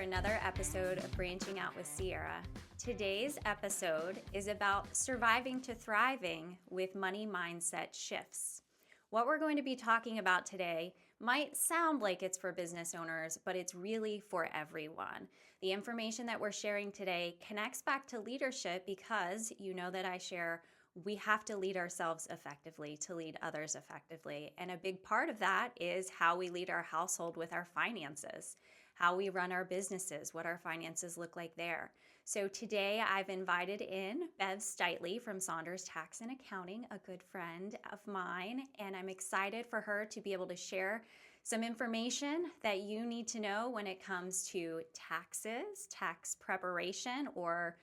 another episode of Branching Out with Sierra. Today's episode is about surviving to thriving with money mindset shifts. What we're going to be talking about today might sound like it's for business owners, but it's really for everyone. The information that we're sharing today connects back to leadership because you know that I share we have to lead ourselves effectively to lead others effectively. And a big part of that is how we lead our household with our finances, how we run our businesses, what our finances look like there. So today I've invited in Bev Stitely from Saunders Tax and Accounting, a good friend of mine, and I'm excited for her to be able to share some information that you need to know when it comes to taxes, tax preparation, or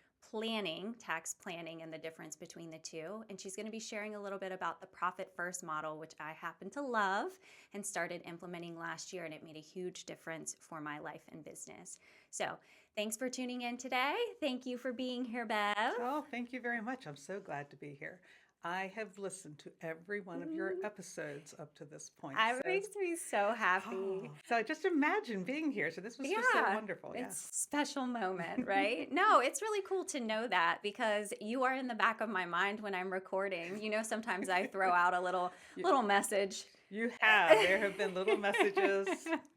tax planning, and the difference between the two. And she's going to be sharing a little bit about the profit first model, which I happen to love and started implementing last year, and it made a huge difference for my life and business. So thanks for tuning in today. Thank you for being here, Bev. Oh, thank you very much. I'm so glad to be here. I have listened to every one of your episodes up to this point. It makes me so happy. So just imagine being here. So this was just so wonderful. It's a special moment, right? No, it's really cool to know that because you are in the back of my mind when I'm recording. You know, sometimes I throw out a little message. You have. There have been little messages,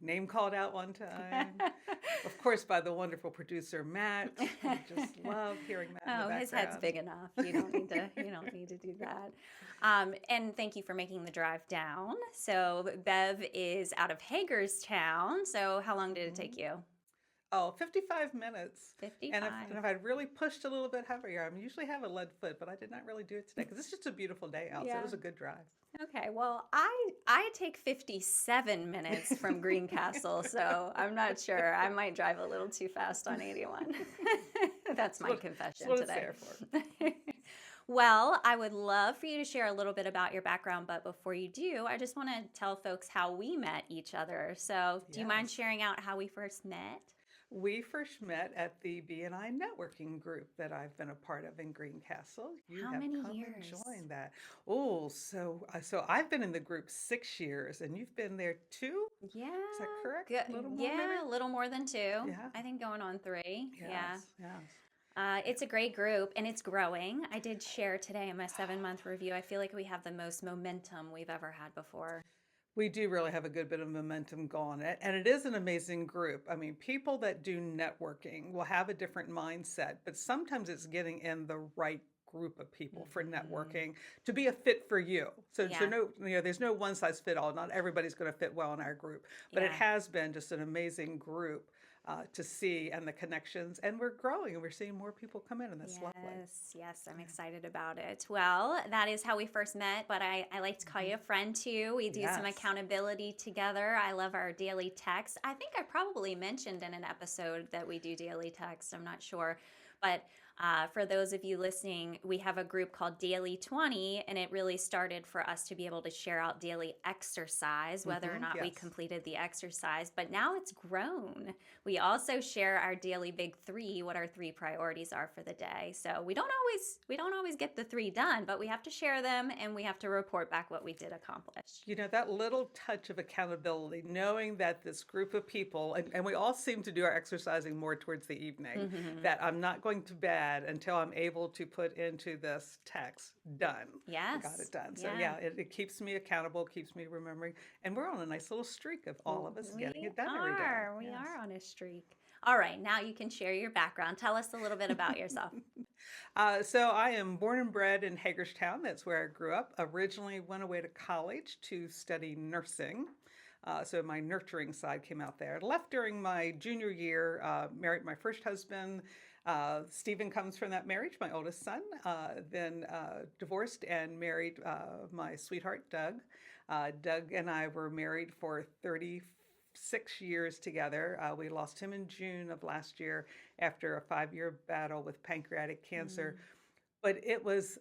name called out one time. Of course, by the wonderful producer, Matt. I just love hearing that in the background. His head's big enough. You don't need to do that. And thank you for making the drive down. So Bev is out of Hagerstown. So how long did it take you? Oh, 55 minutes. 55. And if I'd really pushed a little bit heavier, I usually have a lead foot, but I did not really do it today because it's just a beautiful day out. So it was a good drive. Okay, well, I take 57 minutes from Greencastle, so I'm not sure. I might drive a little too fast on 81. That's my confession today. That's what it's there for. Well, I would love for you to share a little bit about your background, but before you do, I just want to tell folks how we met each other. So do you mind sharing out how we first met? We first met at the BNI networking group that I've been a part of in Greencastle. How many years? Joined that. Oh, so I've been in the group 6 years, and you've been there 2? Yeah. Is that correct? Good. A little more, maybe? A little more than 2. Yeah. I think going on 3. Yes. It's a great group, and it's growing. I did share today in my 7-month review. I feel like we have the most momentum we've ever had before. We do really have a good bit of momentum going, and it is an amazing group. I mean, people that do networking will have a different mindset, but sometimes it's getting in the right group of people for networking to be a fit for you. So there's no one size fit all. Not everybody's going to fit well in our group, but it has been just an amazing group to see, and the connections, and we're growing and we're seeing more people come in, and that's lovely. Yes, I'm excited about it. Well, that is how we first met, but I like to call you a friend too. We do some accountability together. I love our daily text. I think I probably mentioned in an episode that we do daily text. I'm not sure. But for those of you listening, we have a group called Daily 20, and it really started for us to be able to share out daily exercise, whether or not we completed the exercise. But now it's grown. We also share our daily big 3, what our 3 priorities are for the day. So we don't always get the 3 done, but we have to share them, and we have to report back what we did accomplish. You know, that little touch of accountability, knowing that this group of people, and we all seem to do our exercising more towards the evening, that I'm not going to bed until I'm able to put into this text done. Yes. I got it done. So it keeps me accountable, keeps me remembering. And we're on a nice little streak of all of us getting it done every day. We are on a streak. All right, now you can share your background. Tell us a little bit about yourself. So I am born and bred in Hagerstown. That's where I grew up. Originally went away to college to study nursing. So my nurturing side came out there. Left during my junior year, married my first husband. Stephen comes from that marriage, my oldest son. Then divorced and married my sweetheart, Doug. Doug and I were married for 36 years together. We lost him in June of last year after a 5-year battle with pancreatic cancer. but it was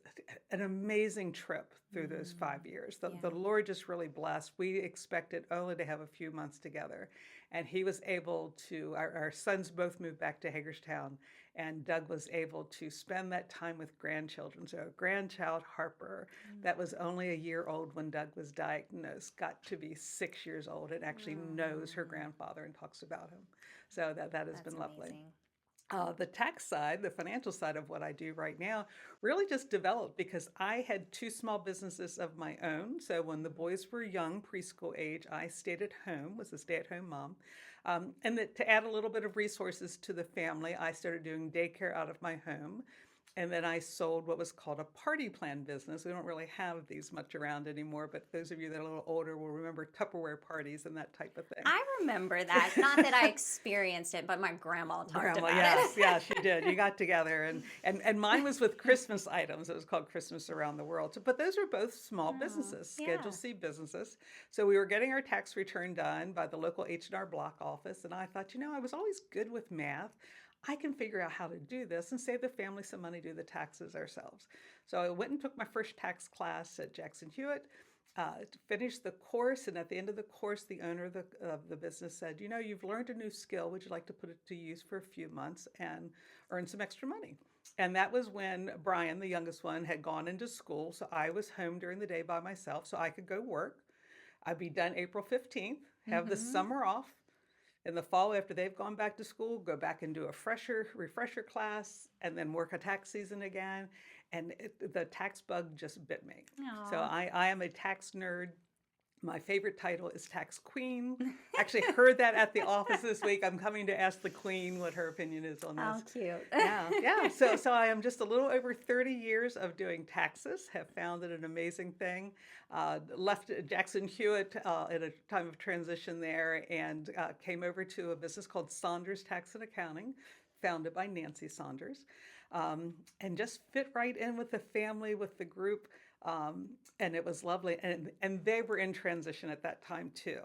an amazing trip through those 5 years. The Yeah. Lord just really blessed. We expected only to have a few months together. And he was able to, our sons both moved back to Hagerstown, and Doug was able to spend that time with grandchildren. So, a grandchild, Harper, that was only a year old when Doug was diagnosed, got to be 6 years old and actually knows her grandfather and talks about him. So, that has That's been lovely. amazing. The tax side, the financial side of what I do right now, really just developed because I had two small businesses of my own. So when the boys were young, preschool age, I stayed at home, was a stay-at-home mom. And to add a little bit of resources to the family, I started doing daycare out of my home. And then I sold what was called a party plan business. We don't really have these much around anymore, but those of you that are a little older will remember Tupperware parties and that type of thing. I remember that. Not that I experienced it, but my grandma talked about Yes, it. yeah, she did. You got together, and mine was with Christmas items. It was called Christmas Around the World. So, but those were both small businesses, yeah. Schedule C businesses. So we were getting our tax return done by the local H&R Block office, and I thought, I was always good with math. I can figure out how to do this and save the family some money, do the taxes ourselves. So I went and took my first tax class at Jackson Hewitt, finished the course, and at the end of the course, the owner of the business said, you've learned a new skill. Would you like to put it to use for a few months and earn some extra money? And that was when Brian, the youngest one, had gone into school. So I was home during the day by myself so I could go work. I'd be done April 15th, have the summer off. In the fall, after they've gone back to school, go back and do a refresher class, and then work a tax season again. And the tax bug just bit me. So I am a tax nerd. My favorite title is Tax Queen. Actually heard that at the office this week. I'm coming to ask the Queen what her opinion is on this. How cute. Yeah. So I am just a little over 30 years of doing taxes, have found it an amazing thing. Left Jackson Hewitt at a time of transition there and came over to a business called Saunders Tax and Accounting, founded by Nancy Saunders, and just fit right in with the family, with the group. And it was lovely. And they were in transition at that time too.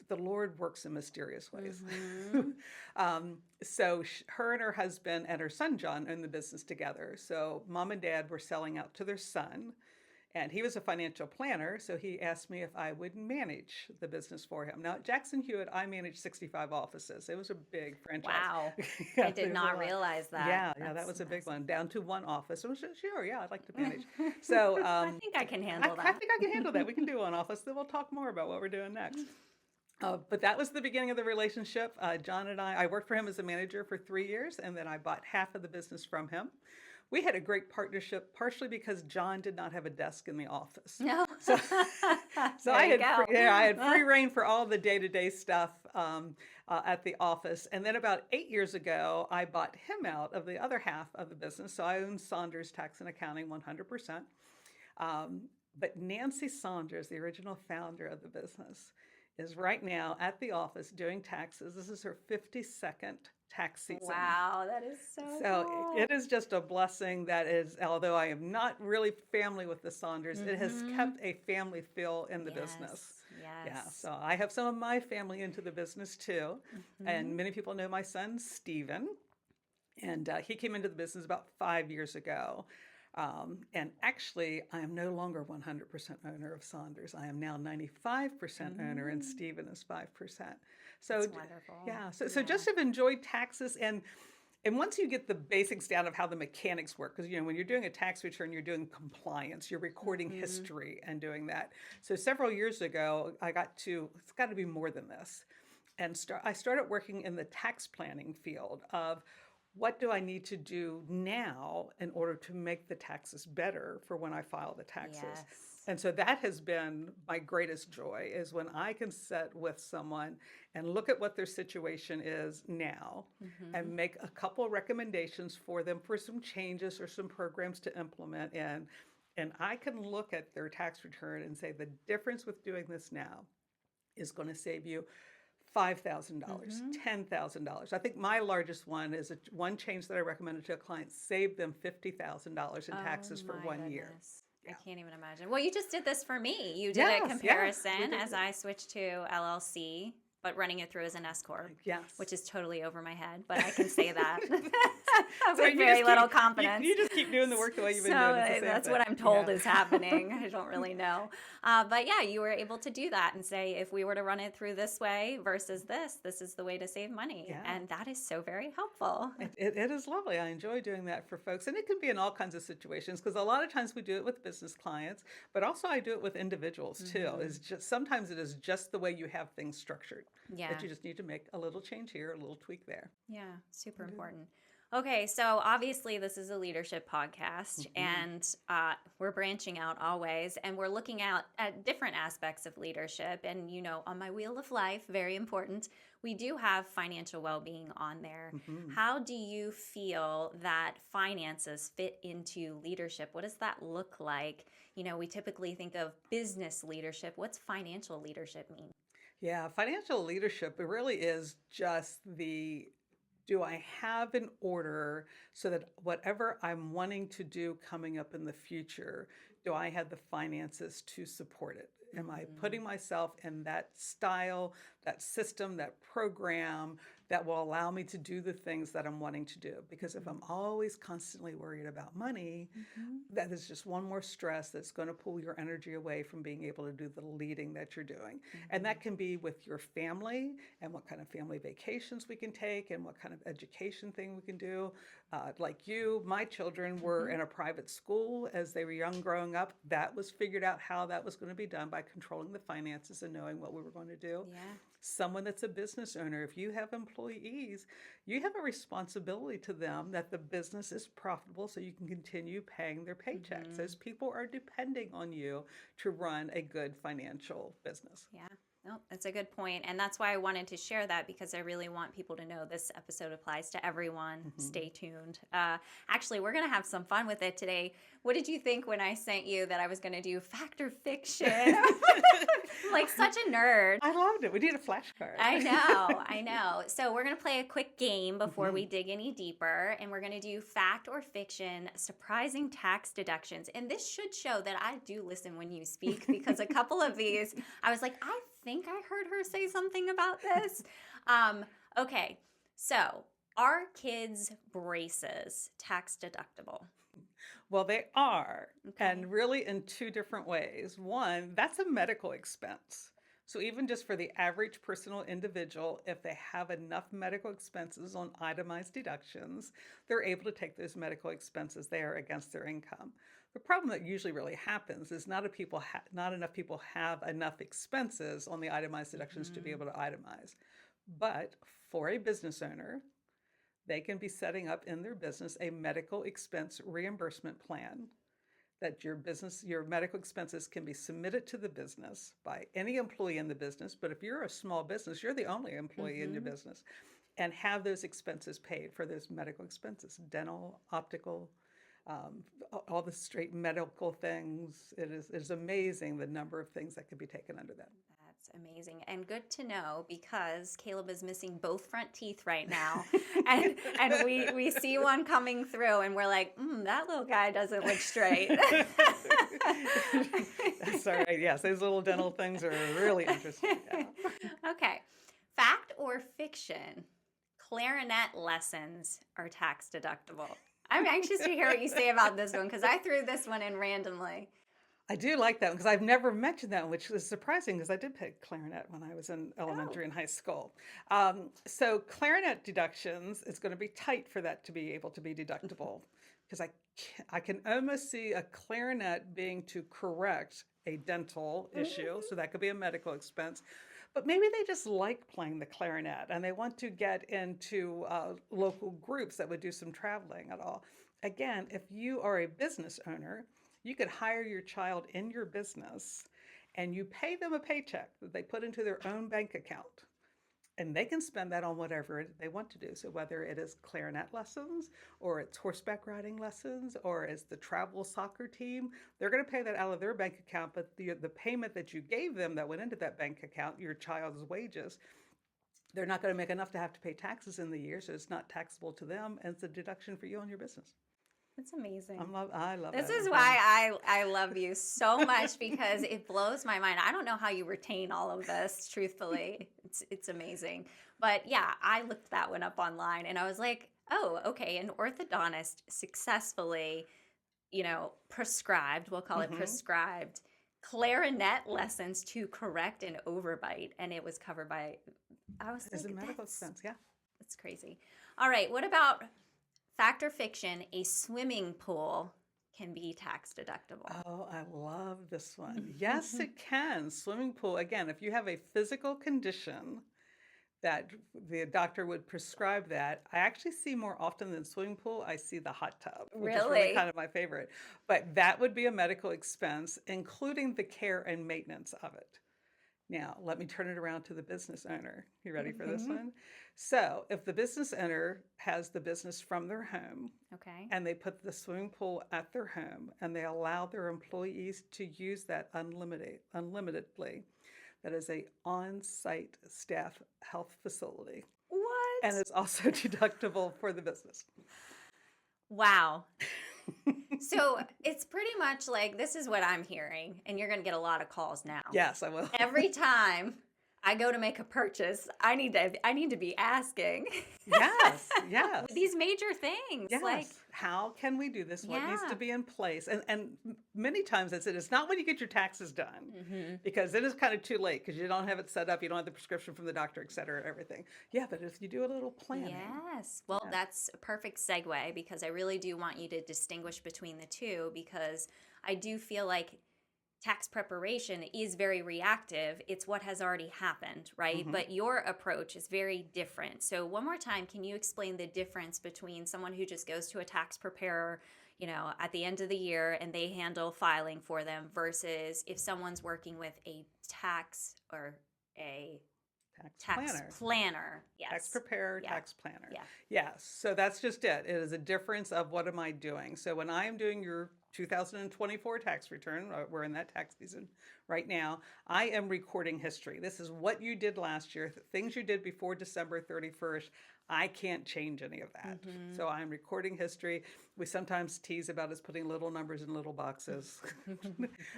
The Lord works in mysterious ways. So her and her husband and her son, John, owned the business together. So mom and dad were selling out to their son. And he was a financial planner, so he asked me if I would manage the business for him. Now, at Jackson Hewitt, I managed 65 offices. It was a big franchise. Wow. Yeah, I did not realize that. Yeah, that was a big one. Down to one office. I was sure, yeah, I'd like to manage. So I think I can handle that. I think I can handle that. We can do one office. Then we'll talk more about what we're doing next. But that was the beginning of the relationship. John and I worked for him as a manager for 3 years, and then I bought half of the business from him. We had a great partnership, partially because John did not have a desk in the office. No. So I had free reign for all the day-to-day stuff at the office. And then about 8 years ago, I bought him out of the other half of the business. So I own Saunders Tax and Accounting 100%. But Nancy Saunders, the original founder of the business, is right now at the office doing taxes. This is her 52nd tax season. Wow, that is so cool. It is just a blessing that is, although I am not really family with the Saunders, it has kept a family feel in the business. Yes. Yeah, so I have some of my family into the business too. And many people know my son, Stephen. And he came into the business about 5 years ago. And actually, I am no longer 100% owner of Saunders. I am now 95% owner, and Stephen is 5%. So That's wonderful. Yeah. So just have enjoyed taxes, and once you get the basics down of how the mechanics work, because when you're doing a tax return, you're doing compliance, you're recording history and doing that. So several years ago, it's got to be more than this, and I started working in the tax planning field of what do I need to do now in order to make the taxes better for when I file the taxes? Yes. And so that has been my greatest joy, is when I can sit with someone and look at what their situation is now and make a couple recommendations for them for some changes or some programs to implement in. And I can look at their tax return and say the difference with doing this now is going to save you $5,000, $10,000. I think my largest one is one change that I recommended to a client saved them $50,000 in taxes for 1 year. I can't even imagine. Well, you just did this for me. You did a comparison as I switched to LLC but running it through as an S corp, Yes. which is totally over my head, but I can say that So with you very just little keep, confidence. you just keep doing the work the way you've been So doing. It's the same that's thing. what I'm told Yeah. is happening. I don't really know. But yeah, you were able to do that and say, if we were to run it through this way versus this is the way to save money. Yeah. And that is so very helpful. It is lovely. I enjoy doing that for folks. And it can be in all kinds of situations because a lot of times we do it with business clients, but also I do it with individuals too. It's just sometimes it is just the way you have things structured Yeah. that you just need to make a little change here, a little tweak there. Yeah, super important. Okay, so obviously this is a leadership podcast, and we're branching out always, and we're looking at different aspects of leadership. And on my wheel of life, very important, we do have financial well-being on there. How do you feel that finances fit into leadership? What does that look like? We typically think of business leadership. What's financial leadership mean? Yeah, financial leadership, it really is just do I have an order so that whatever I'm wanting to do coming up in the future, do I have the finances to support it? Am I putting myself in that style, that system, that program that will allow me to do the things that I'm wanting to do? Because if I'm always constantly worried about money, that is just one more stress that's going to pull your energy away from being able to do the leading that you're doing. And that can be with your family and what kind of family vacations we can take and what kind of education thing we can do. Like you, my children were in a private school as they were young growing up. That was figured out how that was going to be done by controlling the finances and knowing what we were going to do. Yeah. Someone that's a business owner, if you have employees, you have a responsibility to them that the business is profitable so you can continue paying their paychecks. Those people are depending on you to run a good financial business. Yeah. No, that's a good point. And that's why I wanted to share that, because I really want people to know this episode applies to everyone. Stay tuned. Actually, we're going to have some fun with it today. What did you think when I sent you that I was going to do fact or fiction? Like such a nerd. I loved it. We need a flashcard. I know. So we're going to play a quick game before we dig any deeper. And we're going to do fact or fiction, surprising tax deductions. And this should show that I do listen when you speak, because a couple of these, I was like, I think I heard her say something about this. Okay, so are kids' braces tax deductible? Well, they are, Okay. and really in two different ways. One, that's a medical expense. So even just for the average personal individual, if they have enough medical expenses on itemized deductions, they're able to take those medical expenses there against their income. The problem that usually really happens is not enough people have enough expenses on the itemized deductions to be able to itemize. But for a business owner, they can be setting up in their business a medical expense reimbursement plan that your medical expenses can be submitted to the business by any employee in the business. But if you're a small business, you're the only employee in your business, and have those expenses paid for those medical expenses, dental, optical, all the straight medical things. It is amazing the number of things that could be taken under that. That's amazing and good to know, because Caleb is missing both front teeth right now, and we see one coming through, and we're like, that little guy doesn't look straight. That's all right. Yes, those little dental things are really interesting. Yeah. Okay, fact or fiction? Clarinet lessons are tax deductible. I'm anxious to hear what you say about this one, because I threw this one in randomly. I do like that one because I've never mentioned that one, which is surprising because I did play clarinet when I was in elementary and high school. So clarinet deductions is going to be tight for that to be able to be deductible, because I can almost see a clarinet being to correct a dental issue, so that could be a medical expense. But maybe they just like playing the clarinet and they want to get into local groups that would do some traveling at all. Again, if you are a business owner, you could hire your child in your business and you pay them a paycheck that they put into their own bank account. And they can spend that on whatever they want to do. So whether it is clarinet lessons or it's horseback riding lessons or it's the travel soccer team, they're going to pay that out of their bank account. But the payment that you gave them that went into that bank account, your child's wages, they're not going to make enough to have to pay taxes in the year. So it's not taxable to them, and it's a deduction for you and your business. That's amazing. I love This that is as why well. I love you so much because it blows my mind. I don't know how you retain all of this, truthfully. It's amazing. But yeah, I looked that one up online and I was like, oh, okay, an orthodontist successfully, prescribed, we'll call it Hmm. prescribed, clarinet lessons to correct an overbite. And it was covered by, I was Is a like, medical expense, yeah. that's crazy. All right, what about fact or fiction? A swimming pool can be tax deductible. Oh, I love this one. Yes, it can. Swimming pool, again, if you have a physical condition that the doctor would prescribe that, I actually see more often than swimming pool, I see the hot tub, which is really kind Really? of my favorite. But that would be a medical expense, including the care and maintenance of it. Now, let me turn it around to the business owner. You ready for this Hmm. one? So, if the business owner has the business from their home Okay. and they put the swimming pool at their home and they allow their employees to use that unlimitedly, that is a on-site staff health facility and What? it's also deductible for the business. Wow. So it's pretty much like this is what I'm hearing, and you're going to get a lot of calls now. Yes, I will. Every time I go to make a purchase, I need to be asking Yes, with yes. these major things. Like, Yes. How can we do this? What needs to yeah. be in place? And many times I said it's not when you get your taxes done, Hmm. because it is kind of too late because you don't have it set up, you don't have the prescription from the doctor, et cetera, and everything. Yeah, but if you do a little planning, Yes. Well, yeah. that's a perfect segue because I really do want you to distinguish between the two because I do feel like tax preparation is very reactive. It's what has already happened, right? Hmm. But your approach is very different. So, one more time, can you explain the difference between someone who just goes to a tax preparer, at the end of the year and they handle filing for them versus if someone's working with a tax or a Tax tax planner. planner? Tax Yes. preparer, Yeah. tax planner. Yeah. Yes. So that's just it. It is a difference of what am I doing. So when I am doing your 2024 tax return, we're in that tax season right now, I am recording history. This is what you did last year, things you did before December 31st. I can't change any of that. Mm-hmm. So I'm recording history. We sometimes tease about us putting little numbers in little boxes.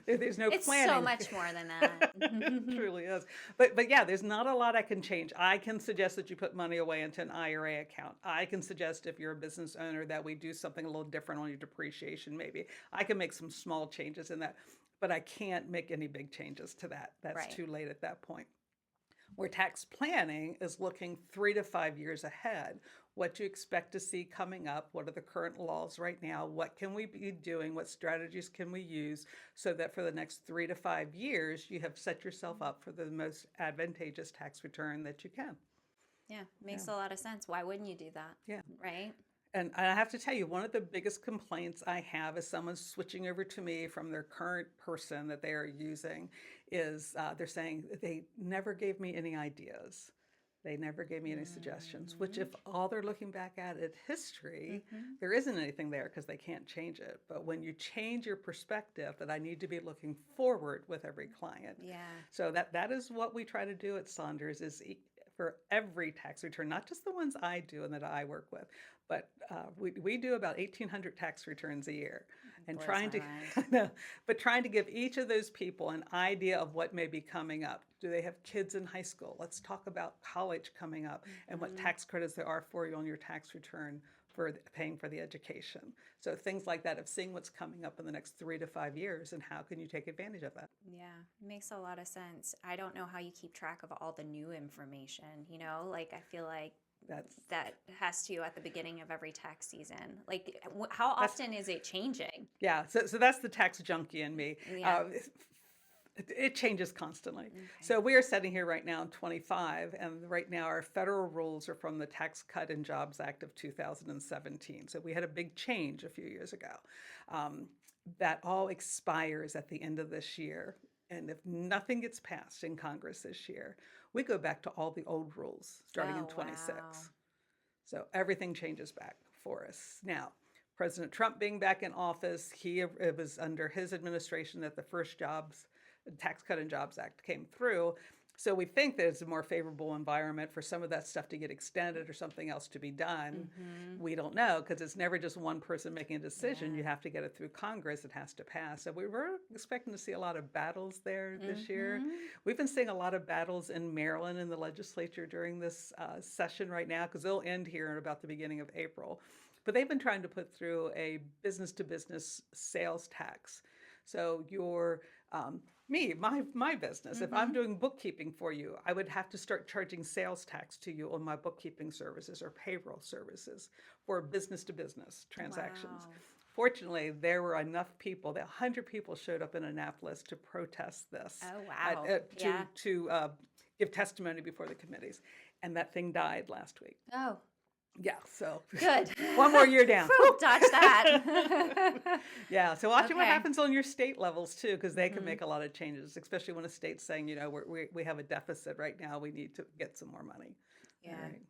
There's no It's so planning. much more than that. It truly is. But yeah, there's not a lot I can change. I can suggest that you put money away into an IRA account. I can suggest if you're a business owner that we do something a little different on your depreciation maybe. I can make some small changes in that, but I can't make any big changes to that. That's Right. too late at that point. Where tax planning is looking 3 to 5 years ahead. What do you expect to see coming up? What are the current laws right now? What can we be doing? What strategies can we use so that for the next 3 to 5 years, you have set yourself up for the most advantageous tax return that you can? Yeah, Yeah. makes a lot of sense. Why wouldn't you do that? Yeah. Right? And I have to tell you, one of the biggest complaints I have is someone switching over to me from their current person that they are using is they're saying they never gave me any ideas. They never gave me any suggestions, which Hmm. if all they're looking back at history, Hmm. there isn't anything there because they can't change it. But when you change your perspective that I need to be looking forward with every client. Yeah. So that is what we try to do at Saunders is for every tax return, not just the ones I do and that I work with, but we do about 1,800 tax returns a year, and Blows trying my to mind. no, but trying to give each of those people an idea of what may be coming up. Do they have kids in high school? Let's talk about college coming up and what Hmm. tax credits there are for you on your tax return for paying for the education. So things like that of seeing what's coming up in the next 3 to 5 years and how can you take advantage of that. Yeah, makes a lot of sense. I don't know how you keep track of all the new information, Like I feel like That's that has to at the beginning of every tax season. Like how that's often is it changing? yeah. So that's the tax junkie in me. Yeah. It changes constantly. Okay. So we are sitting here right now in 25, and right now our federal rules are from the Tax Cut and Jobs Act of 2017. So we had a big change a few years ago. That all expires at the end of this year. And if nothing gets passed in Congress this year, we go back to all the old rules starting in Oh, wow. 26. So everything changes back for us. Now, President Trump being back in office, it was under his administration that the first Tax Cut and Jobs Act came through. So we think that it's a more favorable environment for some of that stuff to get extended or something else to be done. We don't know because it's never just one person making a decision. You have to get it through Congress. It has to pass. So we were expecting to see a lot of battles there this year. We've been seeing a lot of battles in Maryland in the legislature during this session right now because they'll end here at about the beginning of April. But they've been trying to put through a business-to-business sales tax. So your my business, if I'm doing bookkeeping for you, I would have to start charging sales tax to you on my bookkeeping services or payroll services for business to business transactions. Wow. Fortunately, there were enough people, that 100 people showed up in Annapolis to protest this, Oh, wow. to give testimony before the committees. And that thing died last week. Oh, Yeah, so good. one more year down. Whew, dodge that. Yeah, so watching what Okay. happens on your state levels too, because they can make a lot of changes, especially when a state's saying, we have a deficit right now, we need to get some more money. Yeah. All right.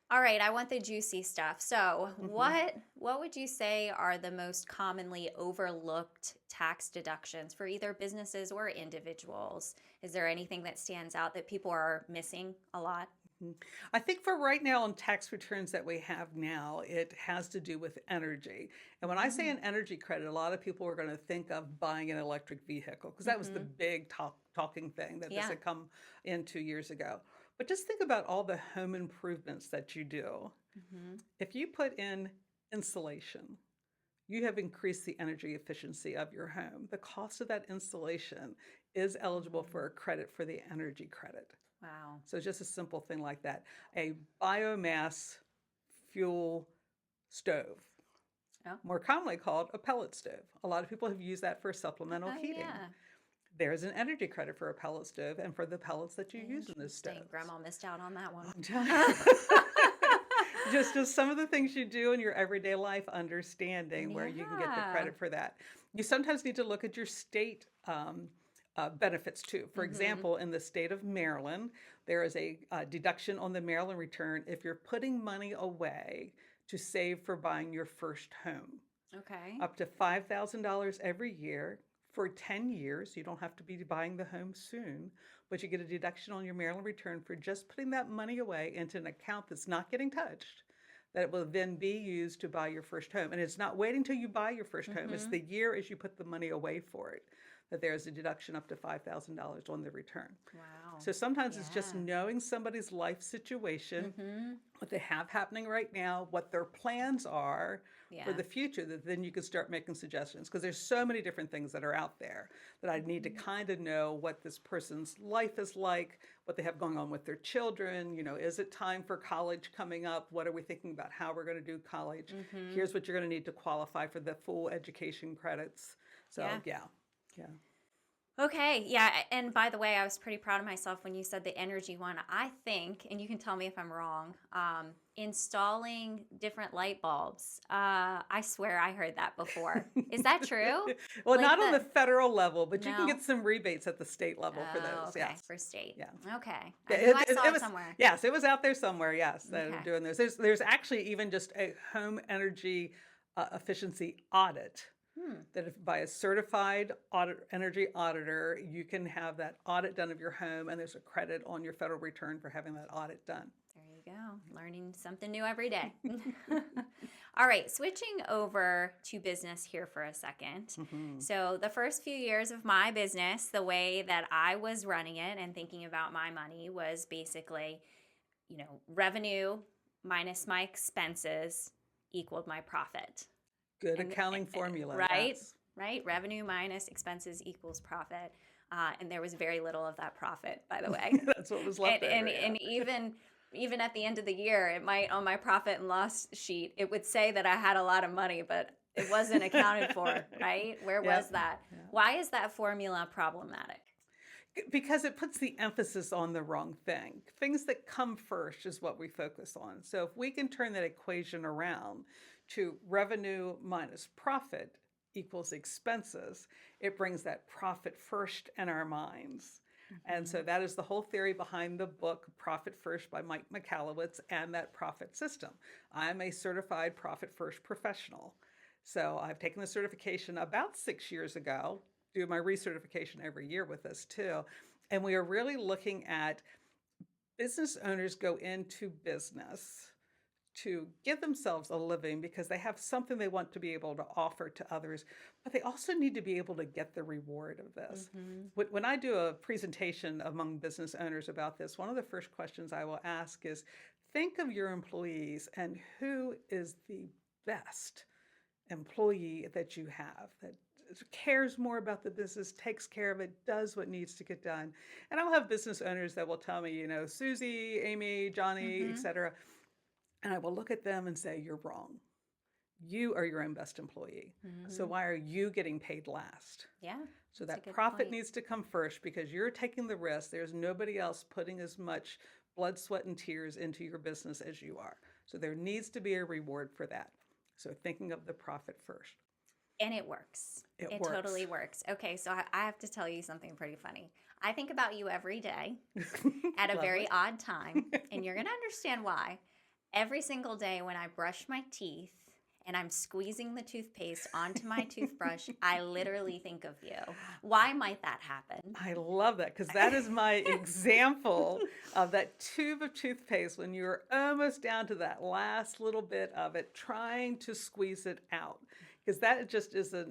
All right, I want the juicy stuff. So, what would you say are the most commonly overlooked tax deductions for either businesses or individuals? Is there anything that stands out that people are missing a lot? I think for right now on tax returns that we have now, it has to do with energy. And when I say an energy credit, a lot of people are going to think of buying an electric vehicle because that was the big talking thing that this had come in 2 years ago. But just think about all the home improvements that you do. If you put in insulation, you have increased the energy efficiency of your home. The cost of that installation is eligible for a credit for the energy credit. Wow. So just a simple thing like that. A biomass fuel stove, more commonly called a pellet stove. A lot of people have used that for supplemental heating. Yeah. There's an energy credit for a pellet stove and for the pellets that you use in this stove. Grandma missed out on that one. Just some of the things you do in your everyday life, understanding where you can get the credit for that. You sometimes need to look at your state benefits too. For example, in the state of Maryland, there is a deduction on the Maryland return if you're putting money away to save for buying your first home. Okay. Up to $5,000 every year for 10 years. You don't have to be buying the home soon, but you get a deduction on your Maryland return for just putting that money away into an account that's not getting touched, that it will then be used to buy your first home. And it's not waiting till you buy your first home. It's the year as you put the money away for it that there's a deduction up to $5,000 on the return. Wow. So sometimes it's just knowing somebody's life situation, what they have happening right now, what their plans are for the future, that then you can start making suggestions. Because there's so many different things that are out there that I need to kind of know what this person's life is like, what they have going on with their children. Is it time for college coming up? What are we thinking about how we're going to do college? Here's what you're going to need to qualify for the full education credits. So yeah. Okay, yeah, and by the way, I was pretty proud of myself when you said the energy one. I think, and you can tell me if I'm wrong, installing different light bulbs. I swear I heard that before. Is that true? Well, Like not on the federal level, but you can No? get some rebates at the state level for those. Okay, Yes. for state. Yeah. Okay. Yeah, I knew I saw it was, somewhere. Yes, it was out there somewhere. Yes, that Okay. are doing those. There's actually even just a home energy efficiency audit. That if by a certified energy auditor, you can have that audit done of your home, and there's a credit on your federal return for having that audit done. There you go. Learning something new every day. All right, switching over to business here for a second. So the first few years of my business, the way that I was running it and thinking about my money was basically, revenue minus my expenses equaled my profit. Good accounting formula. Right? Yes. Right? Revenue minus expenses equals profit. And there was very little of that profit, by the way. That's what was left over. And even at the end of the year, it might, on my profit and loss sheet, it would say that I had a lot of money, but it wasn't accounted for, right? Where was that? Yeah. Why is that formula problematic? Because it puts the emphasis on the wrong thing. Things that come first is what we focus on. So if we can turn that equation around to revenue minus profit equals expenses, it brings that profit first in our minds. And so that is the whole theory behind the book, Profit First by Mike Michalowicz, and that profit system. I'm a certified Profit First professional. So I've taken the certification about 6 years ago, do my recertification every year with this too. And we are really looking at business owners go into business to give themselves a living because they have something they want to be able to offer to others, but they also need to be able to get the reward of this. When I do a presentation among business owners about this, one of the first questions I will ask is, think of your employees and who is the best employee that you have that cares more about the business, takes care of it, does what needs to get done. And I'll have business owners that will tell me, Susie, Amy, Johnny, etc. And I will look at them and say, you're wrong. You are your own best employee. So why are you getting paid last? Yeah. So that profit needs to come first because you're taking the risk. There's nobody else putting as much blood, sweat, and tears into your business as you are. So there needs to be a reward for that. So thinking of the profit first. And it works. It works. Totally works. Okay, so I have to tell you something pretty funny. I think about you every day at a very odd time, and you're going to understand why. Every single day when I brush my teeth and I'm squeezing the toothpaste onto my toothbrush, I literally think of you. Why might that happen? I love that because that is my example of that tube of toothpaste when you're almost down to that last little bit of it, trying to squeeze it out. Because that just is a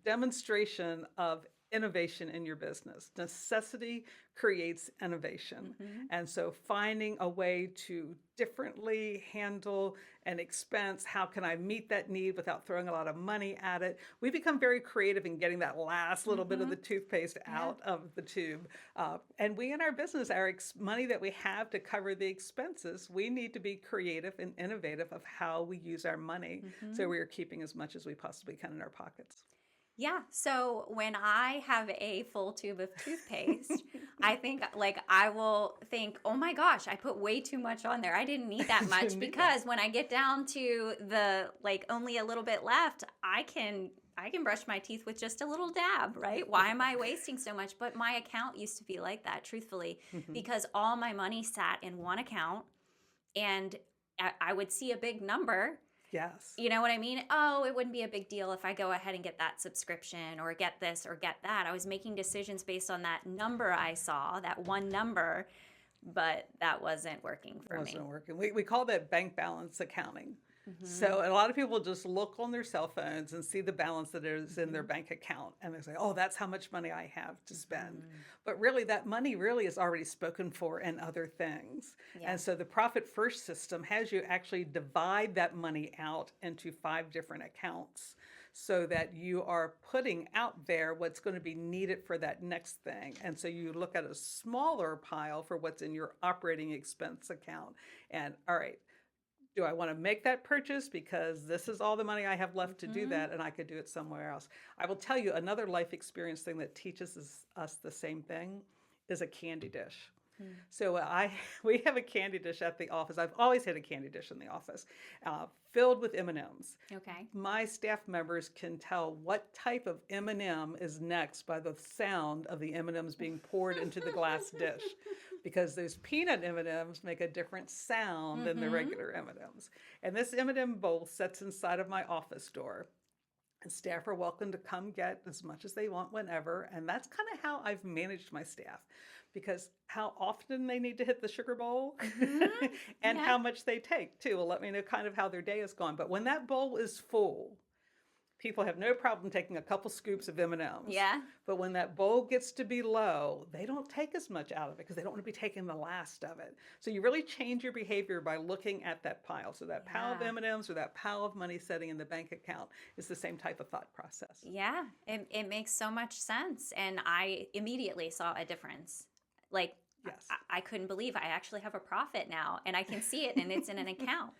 demonstration of innovation in your business. Necessity creates innovation. And so finding a way to differently handle an expense, how can I meet that need without throwing a lot of money at it? We become very creative in getting that last little bit of the toothpaste out of the tube. And we in our business, our money that we have to cover the expenses, we need to be creative and innovative of how we use our money so we are keeping as much as we possibly can in our pockets. Yeah. So when I have a full tube of toothpaste, I will think, oh my gosh, I put way too much on there. I didn't need that much because when I get down to the only a little bit left, I can brush my teeth with just a little dab, right? Why am I wasting so much? But my account used to be like that, truthfully, because all my money sat in one account and I would see a big number. Yes. You know what I mean? Oh, it wouldn't be a big deal if I go ahead and get that subscription or get this or get that. I was making decisions based on that number I saw, that one number, but that wasn't working for me. Wasn't working. We call that bank balance accounting. So a lot of people just look on their cell phones and see the balance that is in their bank account. And they say, oh, that's how much money I have to spend. But really, that money really is already spoken for in other things. And so the profit first system has you actually divide that money out into 5 different accounts so that you are putting out there what's going to be needed for that next thing. And so you look at a smaller pile for what's in your operating expense account. And all right, do I want to make that purchase because this is all the money I have left to do that and I could do it somewhere else? I will tell you another life experience thing that teaches us the same thing is a candy dish. So we have a candy dish at the office. I've always had a candy dish in the office filled with M&Ms. Okay. My staff members can tell what type of M&M is next by the sound of the M&Ms being poured into the glass dish. Because those peanut M&Ms make a different sound than the regular M&Ms. And this M&M bowl sits inside of my office door. And staff are welcome to come get as much as they want whenever. And that's kind of how I've managed my staff. Because how often they need to hit the sugar bowl and how much they take, too, will let me know kind of how their day has gone. But when that bowl is full, people have no problem taking a couple scoops of M&Ms. Yeah. But when that bowl gets to be low, they don't take as much out of it because they don't want to be taking the last of it. So you really change your behavior by looking at that pile. So that pile of M&Ms or that pile of money sitting in the bank account is the same type of thought process. Yeah, it makes so much sense. And I immediately saw a difference. Yes. I couldn't believe I actually have a profit now and I can see it and it's in an account.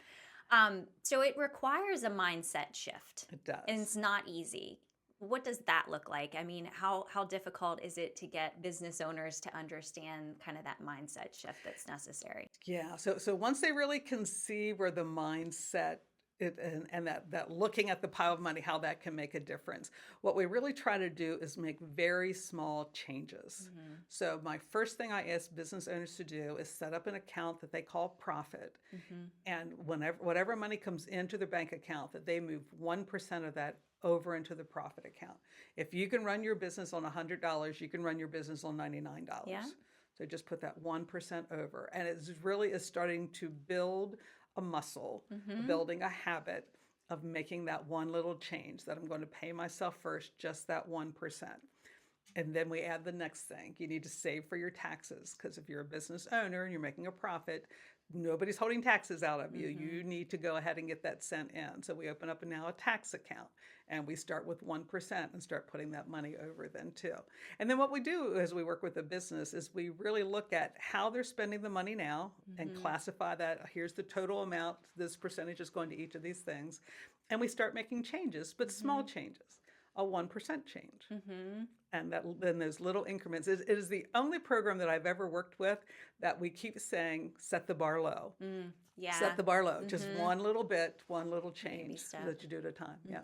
So it requires a mindset shift. It does. And it's not easy. What does that look like? I mean, how difficult is it to get business owners to understand kind of that mindset shift that's necessary? Yeah. So once they really can see where the mindset and that looking at the pile of money, how that can make a difference. What we really try to do is make very small changes. So my first thing I ask business owners to do is set up an account that they call profit. And whatever money comes into their bank account, that they move 1% of that over into the profit account. If you can run your business on $100, you can run your business on $99. Yeah. So just put that 1% over. And it really is starting to build a muscle, building a habit of making that one little change that I'm going to pay myself first, just that 1%. And then we add the next thing. You need to save for your taxes, because if you're a business owner and you're making a profit, nobody's holding taxes out of you. You need to go ahead and get that sent in. So we open up now a tax account, and we start with 1% and start putting that money over then too. And then what we do as we work with the business is we really look at how they're spending the money now and classify that. Here's the total amount. This percentage is going to each of these things. And we start making changes, but small changes. A 1% change. And then those little increments. It is the only program that I've ever worked with that we keep saying, set the bar low. Yeah. Set the bar low. Just one little bit, one little change that you do at a time. Yeah.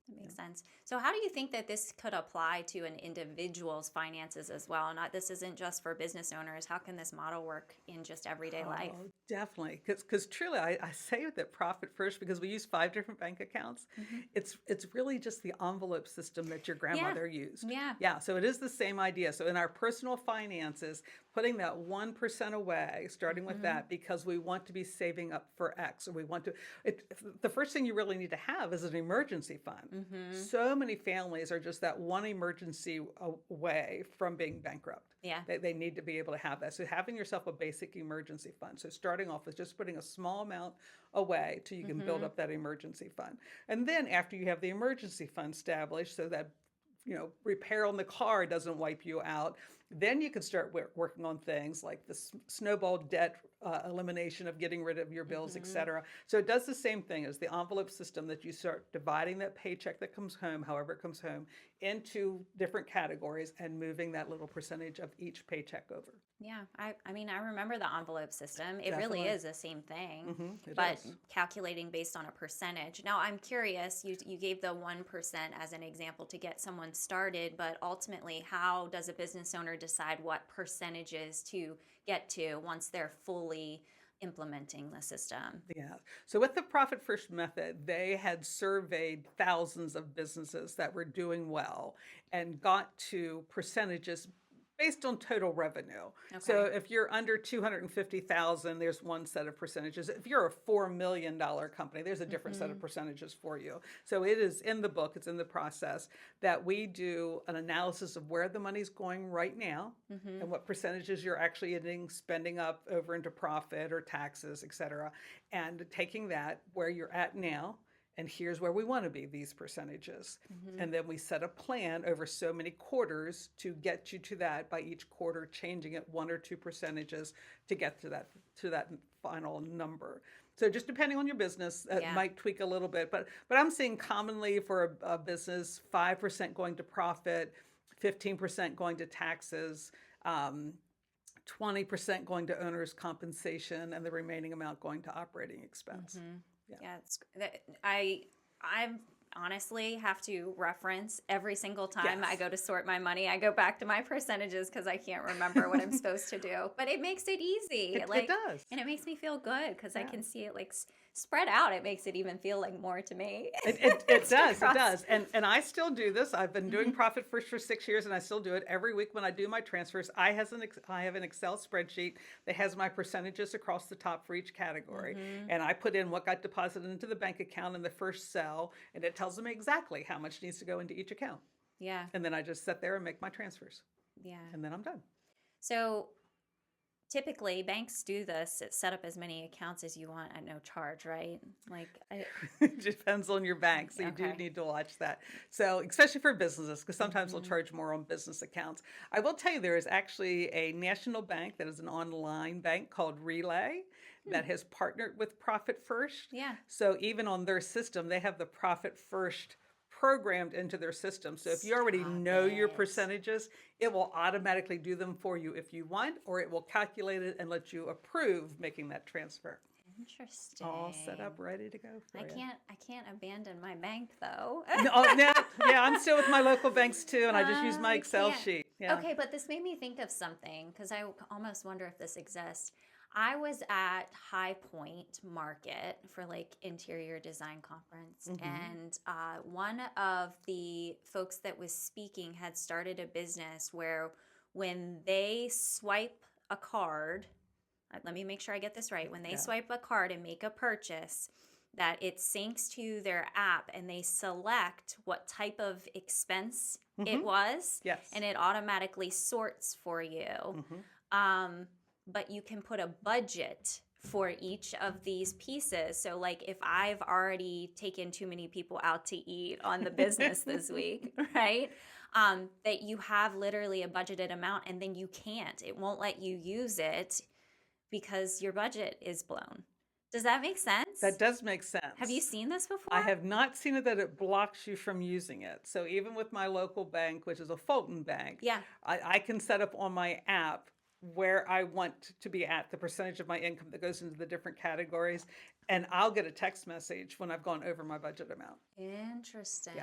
That makes sense. So how do you think that this could apply to an individual's finances as well? This isn't just for business owners. How can this model work in just everyday life? Definitely. Because truly, I say that profit first because we use 5 different bank accounts. It's really just the envelope system that your grandmother used. Yeah. So it is the same idea. So in our personal finances, putting that 1% away, starting with that, because we want to be saving up for X, or we want to, the first thing you really need to have is an emergency fund. So many families are just that one emergency away from being bankrupt. Yeah. They need to be able to have that. So having yourself a basic emergency fund. So starting off with just putting a small amount away till you can build up that emergency fund. And then after you have the emergency fund established, so that repair on the car doesn't wipe you out, then you can start working on things like the snowball debt elimination of getting rid of your bills, et cetera. So it does the same thing as the envelope system, that you start dividing that paycheck that comes home, however it comes home, into different categories and moving that little percentage of each paycheck over. Yeah. I remember the envelope system. It really is the same thing, but calculating based on a percentage. Now, I'm curious, you gave the 1% as an example to get someone started, but ultimately, how does a business owner decide what percentages to get to once they're fully implementing the system? Yeah. So with the Profit First method, they had surveyed thousands of businesses that were doing well and got to percentages based on total revenue. So if you're under 250,000, there's one set of percentages. If you're a $4 million company, there's a different set of percentages for you. So it is in the book, it's in the process, that we do an analysis of where the money's going right now and what percentages you're actually spending up over into profit or taxes, et cetera, and taking that where you're at now, and here's where we want to be, these percentages. And then we set a plan over so many quarters to get you to that, by each quarter changing it 1 or 2 percentages to get to that final number. So just depending on your business, it might tweak a little bit, but I'm seeing commonly for a business, 5% going to profit, 15% going to taxes, 20% going to owner's compensation, and the remaining amount going to operating expense. I honestly have to reference every single time I go to sort my money. I go back to my percentages because I can't remember what I'm supposed to do. But it makes it easy. It does. And it makes me feel good because I can see it spread out. It makes it even feel like more to me. It does. It does. And I still do this. I've been doing Profit First for 6 years, and I still do it. Every week when I do my transfers, I have an Excel spreadsheet that has my percentages across the top for each category. And I put in what got deposited into the bank account in the first cell, and it tells them exactly how much needs to go into each account. Yeah. And then I just sit there and make my transfers. Yeah. And then I'm done. So typically, banks do this, set up as many accounts as you want at no charge, right? It depends on your bank, so you do need to watch that. So especially for businesses, because sometimes they'll charge more on business accounts. I will tell you, there is actually a national bank that is an online bank called Relay that has partnered with Profit First. Yeah. So even on their system, they have the Profit First programmed into their system. So if you already know your percentages, it will automatically do them for you if you want, or it will calculate it and let you approve making that transfer. Interesting. All set up, ready to go for you. I can't abandon my bank though. I'm still with my local banks too, and I just use my Excel sheet. Yeah. Okay, but this made me think of something because I almost wonder if this exists. I was at High Point Market for like interior design conference, and one of the folks that was speaking had started a business where when they swipe a card, let me make sure I get this right. When they swipe a card and make a purchase, that it syncs to their app and they select what type of expense it was, Yes. and it automatically sorts for you. But you can put a budget for each of these pieces. So like if I've already taken too many people out to eat on the business this week, right? That you have literally a budgeted amount, and then you can't. It won't let you use it because your budget is blown. Does that make sense? That does make sense. Have you seen this before? I have not seen it that it blocks you from using it. So even with my local bank, which is a Fulton Bank, I can set up on my app where I want to be at, the percentage of my income that goes into the different categories, and I'll get a text message when I've gone over my budget amount. Interesting.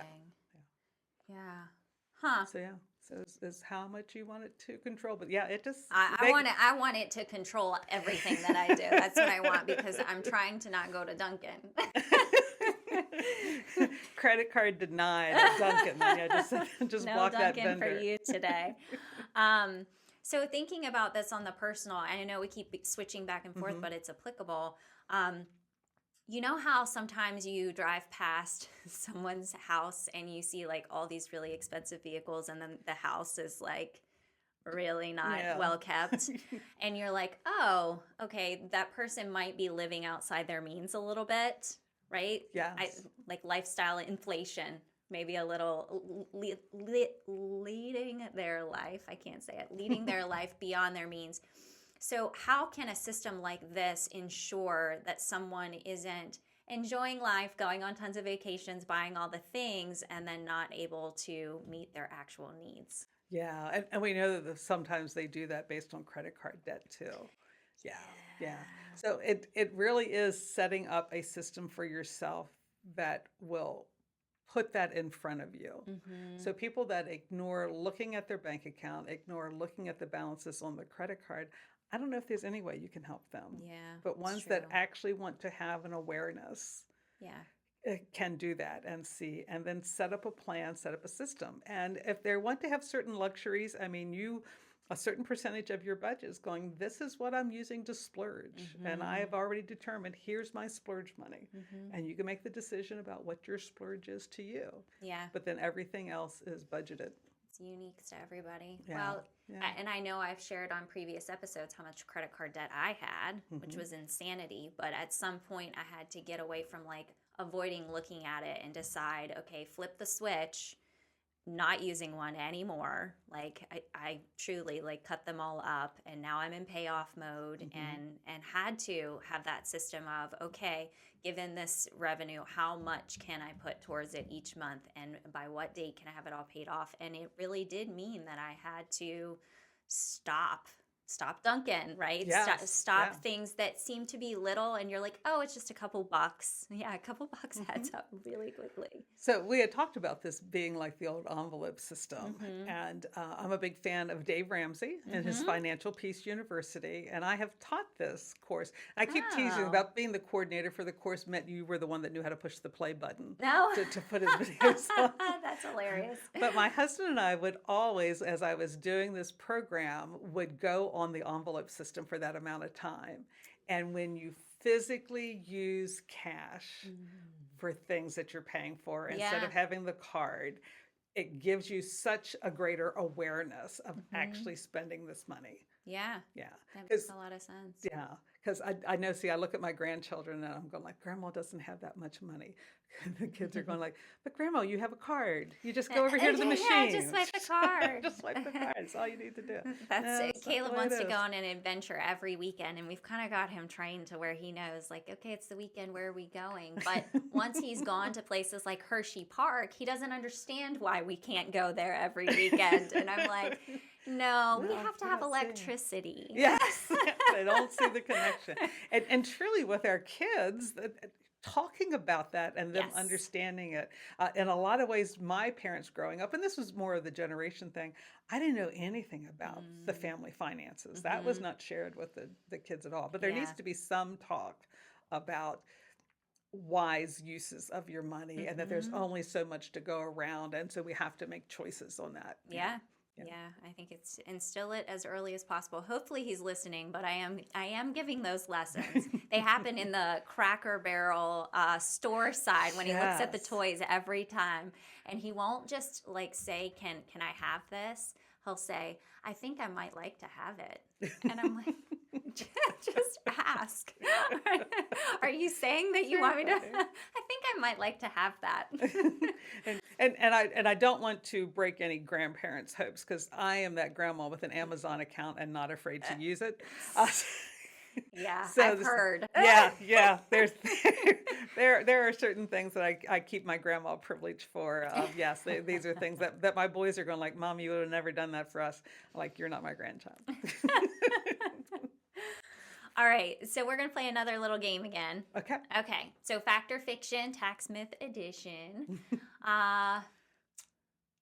Yeah. Huh. So is how much you want it to control, but it just I want it to control everything that I do. That's what I want, because I'm trying to not go to Dunkin'. Credit card denied at Dunkin'. Just no block Dunkin' that vendor. for you today. So thinking about this on the personal, and I know we keep switching back and forth, but it's applicable. You know how sometimes you drive past someone's house and you see like all these really expensive vehicles, and then the house is like really not well kept, and you're like, oh, okay, that person might be living outside their means a little bit, right? Yeah. Like lifestyle inflation. Maybe a little leading their life. I can't say it. Leading their life beyond their means. So how can a system like this ensure that someone isn't enjoying life, going on tons of vacations, buying all the things, and then not able to meet their actual needs? Yeah, and we know that sometimes they do that based on credit card debt too. Yeah. So it really is setting up a system for yourself that will put that in front of you. So people that ignore looking at their bank account, ignore looking at the balances on the credit card, I don't know if there's any way you can help them. Yeah. But ones that actually want to have an awareness can do that and see, and then set up a plan, set up a system. And if they want to have certain luxuries, I mean, a certain percentage of your budget is going, this is what I'm using to splurge. And I have already determined, here's my splurge money. And you can make the decision about what your splurge is to you. Yeah. But then everything else is budgeted. It's unique to everybody. Yeah. Well, and I know I've shared on previous episodes how much credit card debt I had, which was insanity. But at some point I had to get away from like avoiding looking at it and decide, okay, flip the switch. Not using one anymore. Like I truly like cut them all up, and now I'm in payoff mode, and had to have that system of, okay, given this revenue, how much can I put towards it each month, and by what date can I have it all paid off? And it really did mean that I had to stop Dunkin', right? Stop things that seem to be little, and you're like, oh, it's just a couple bucks. Yeah, a couple bucks adds up really quickly. So we had talked about this being like the old envelope system, and I'm a big fan of Dave Ramsey and his Financial Peace University, and I have taught this course. I keep teasing about being the coordinator for the course meant you were the one that knew how to push the play button to put his videos on. That's hilarious. But my husband and I would always, as I was doing this program, would go on the envelope system for that amount of time. And when you physically use cash for things that you're paying for instead of having the card, it gives you such a greater awareness of actually spending this money. Yeah. Yeah. That makes a lot of sense. Yeah. Because I know, I look at my grandchildren and I'm going like, Grandma doesn't have that much money. The kids are going like, but Grandma, you have a card. You just go over here to the machine. Yeah, just swipe the card. Just swipe the card. That's all you need to do. Caleb wants to go on an adventure every weekend, and we've kind of got him trained to where he knows, like, okay, it's the weekend, where are we going? But once he's gone to places like Hershey Park, he doesn't understand why we can't go there every weekend. And I'm like, no, we have to have electricity. Yes, they don't see the connection. And truly with our kids, talking about that and them Yes. understanding it. In a lot of ways, my parents growing up, and this was more of the generation thing, I didn't know anything about the Mm. family finances. That was Mm-hmm. not shared with the kids at all. But there needs Yeah. to be some talk about wise uses of your money and that there's Mm-hmm. only so much to go around. And so we have to make choices on that. Yeah. Yeah. Yeah. Yeah, I think it's instill it as early as possible. Hopefully he's listening, but I am giving those lessons. They happen in the Cracker Barrel store side when he looks at the Yes. toys every time, and he won't just like say, "Can I have this?" He'll say, "I think I might like to have it," and I'm like, "Just ask. Are you saying that you want me to? Seriously. I think I might like to have that." And I don't want to break any grandparents' hopes because I am that grandma with an Amazon account and not afraid to use it. Uh, Yeah, so I've this, heard. yeah. There's there are certain things that I keep my grandma privilege for. Yes, these are things that my boys are going like, Mom, you would have never done that for us. Like you're not my grandchild. All right, so we're going to play another little game again. Okay. Okay, so fact or fiction, tax myth edition. Uh,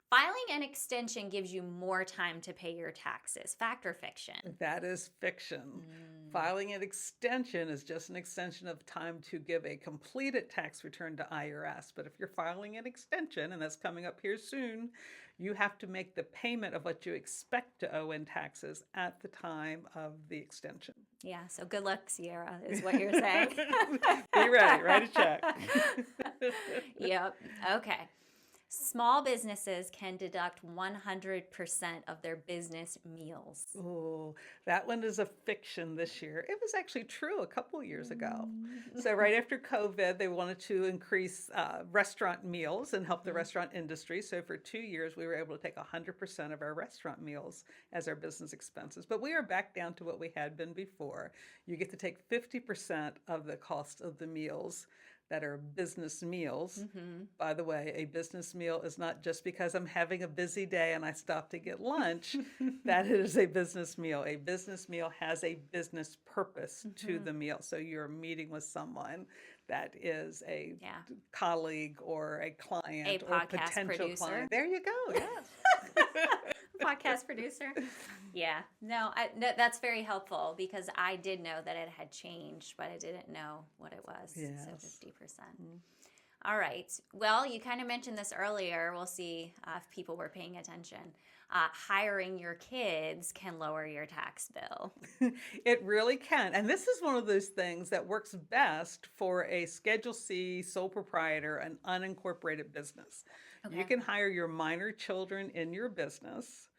Filing an extension gives you more time to pay your taxes. Fact or fiction? That is fiction. Mm. Filing an extension is just an extension of time to give a completed tax return to IRS. But if you're filing an extension, and that's coming up here soon, you have to make the payment of what you expect to owe in taxes at the time of the extension. Yeah, so good luck, Sierra, is what you're saying. Be ready, write a check. Yep, okay. Small businesses can deduct 100% of their business meals. Oh, that one is a fiction this year. It was actually true a couple years ago. Mm. So, right after COVID, they wanted to increase restaurant meals and help the Mhm. restaurant industry. So, for 2 years, we were able to take 100% of our restaurant meals as our business expenses. But we are back down to what we had been before. You get to take 50% of the cost of the meals that are business meals. Mhm. By the way, a business meal is not just because I'm having a busy day and I stop to get lunch. That is a business meal. A business meal has a business purpose to Mhm. the meal. So you're meeting with someone that is a Yeah, colleague or a a client or podcast potential producer. client. There you go. Yes. Podcast producer. Yeah, no, that's very helpful because I did know that it had changed, but I didn't know what it was. So Yes. 50%. All right. Well, you kind of mentioned this earlier. We'll see if people were paying attention. Hiring your kids can lower your tax bill. It really can. And this is one of those things that works best for a Schedule C sole proprietor, an unincorporated business. You Okay. can hire your minor children in your business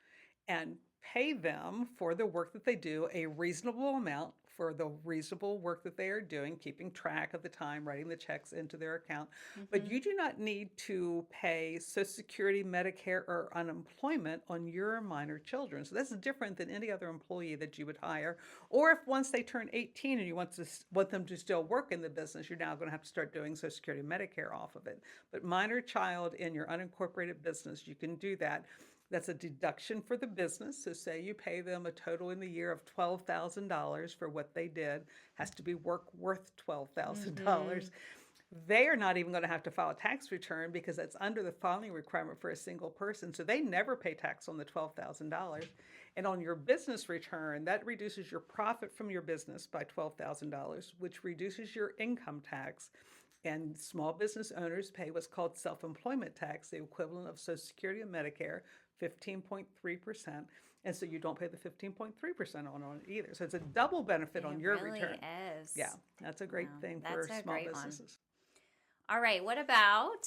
and pay them for the work that they do, a reasonable amount for the reasonable work that they are doing, keeping track of the time, writing the checks into their account. But Hmm. you do not need to pay Social Security, Medicare, or unemployment on your minor children. So this is different than any other employee that you would hire. Or if once they turn 18 and you want them to still work in the business, you're now going to have to start doing Social Security, Medicare off of it. But minor child in your unincorporated business, you can do that. That's a deduction for the business. So say you pay them a total in the year of $12,000 for what they did, has to be work worth Hmm. $12,000. They are not even going to have to file a tax return because that's under the filing requirement for a single person. So they never pay tax on the $12,000. And on your business return, that reduces your profit from your business by $12,000, which reduces your income tax. And small business owners pay what's called self-employment tax, the equivalent of Social Security and Medicare, 15.3%. And so you don't pay the 15.3% on it either. So it's a double benefit on It your really return. is. Yeah, that's a No, great thing for that's a small great one. businesses. All right. What about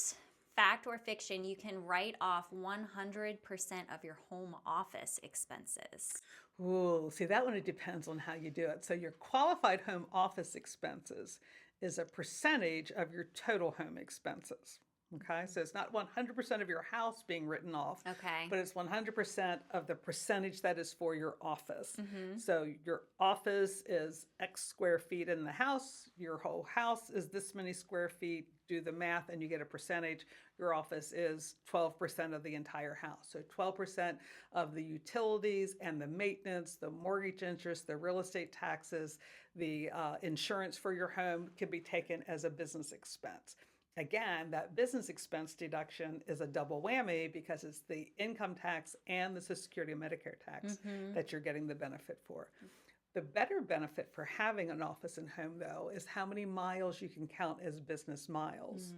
fact or fiction? You can write off 100% of your home office expenses. Ooh, see, that one, it depends on how you do it. So your qualified home office expenses is a percentage of your total home expenses. Okay, so it's not 100% of your house being written off, Okay. but it's 100% of the percentage that is for your office. Mm-hmm. So your office is X square feet in the house, your whole house is this many square feet, do the math, and you get a percentage. Your office is 12% of the entire house. So 12% of the utilities and the maintenance, the mortgage interest, the real estate taxes, the insurance for your home can be taken as a business expense. Again, that business expense deduction is a double whammy because it's the income tax and the Social Security and Medicare tax that you're getting the benefit for. The better benefit for having an office and home, though, is how many miles you can count as business miles.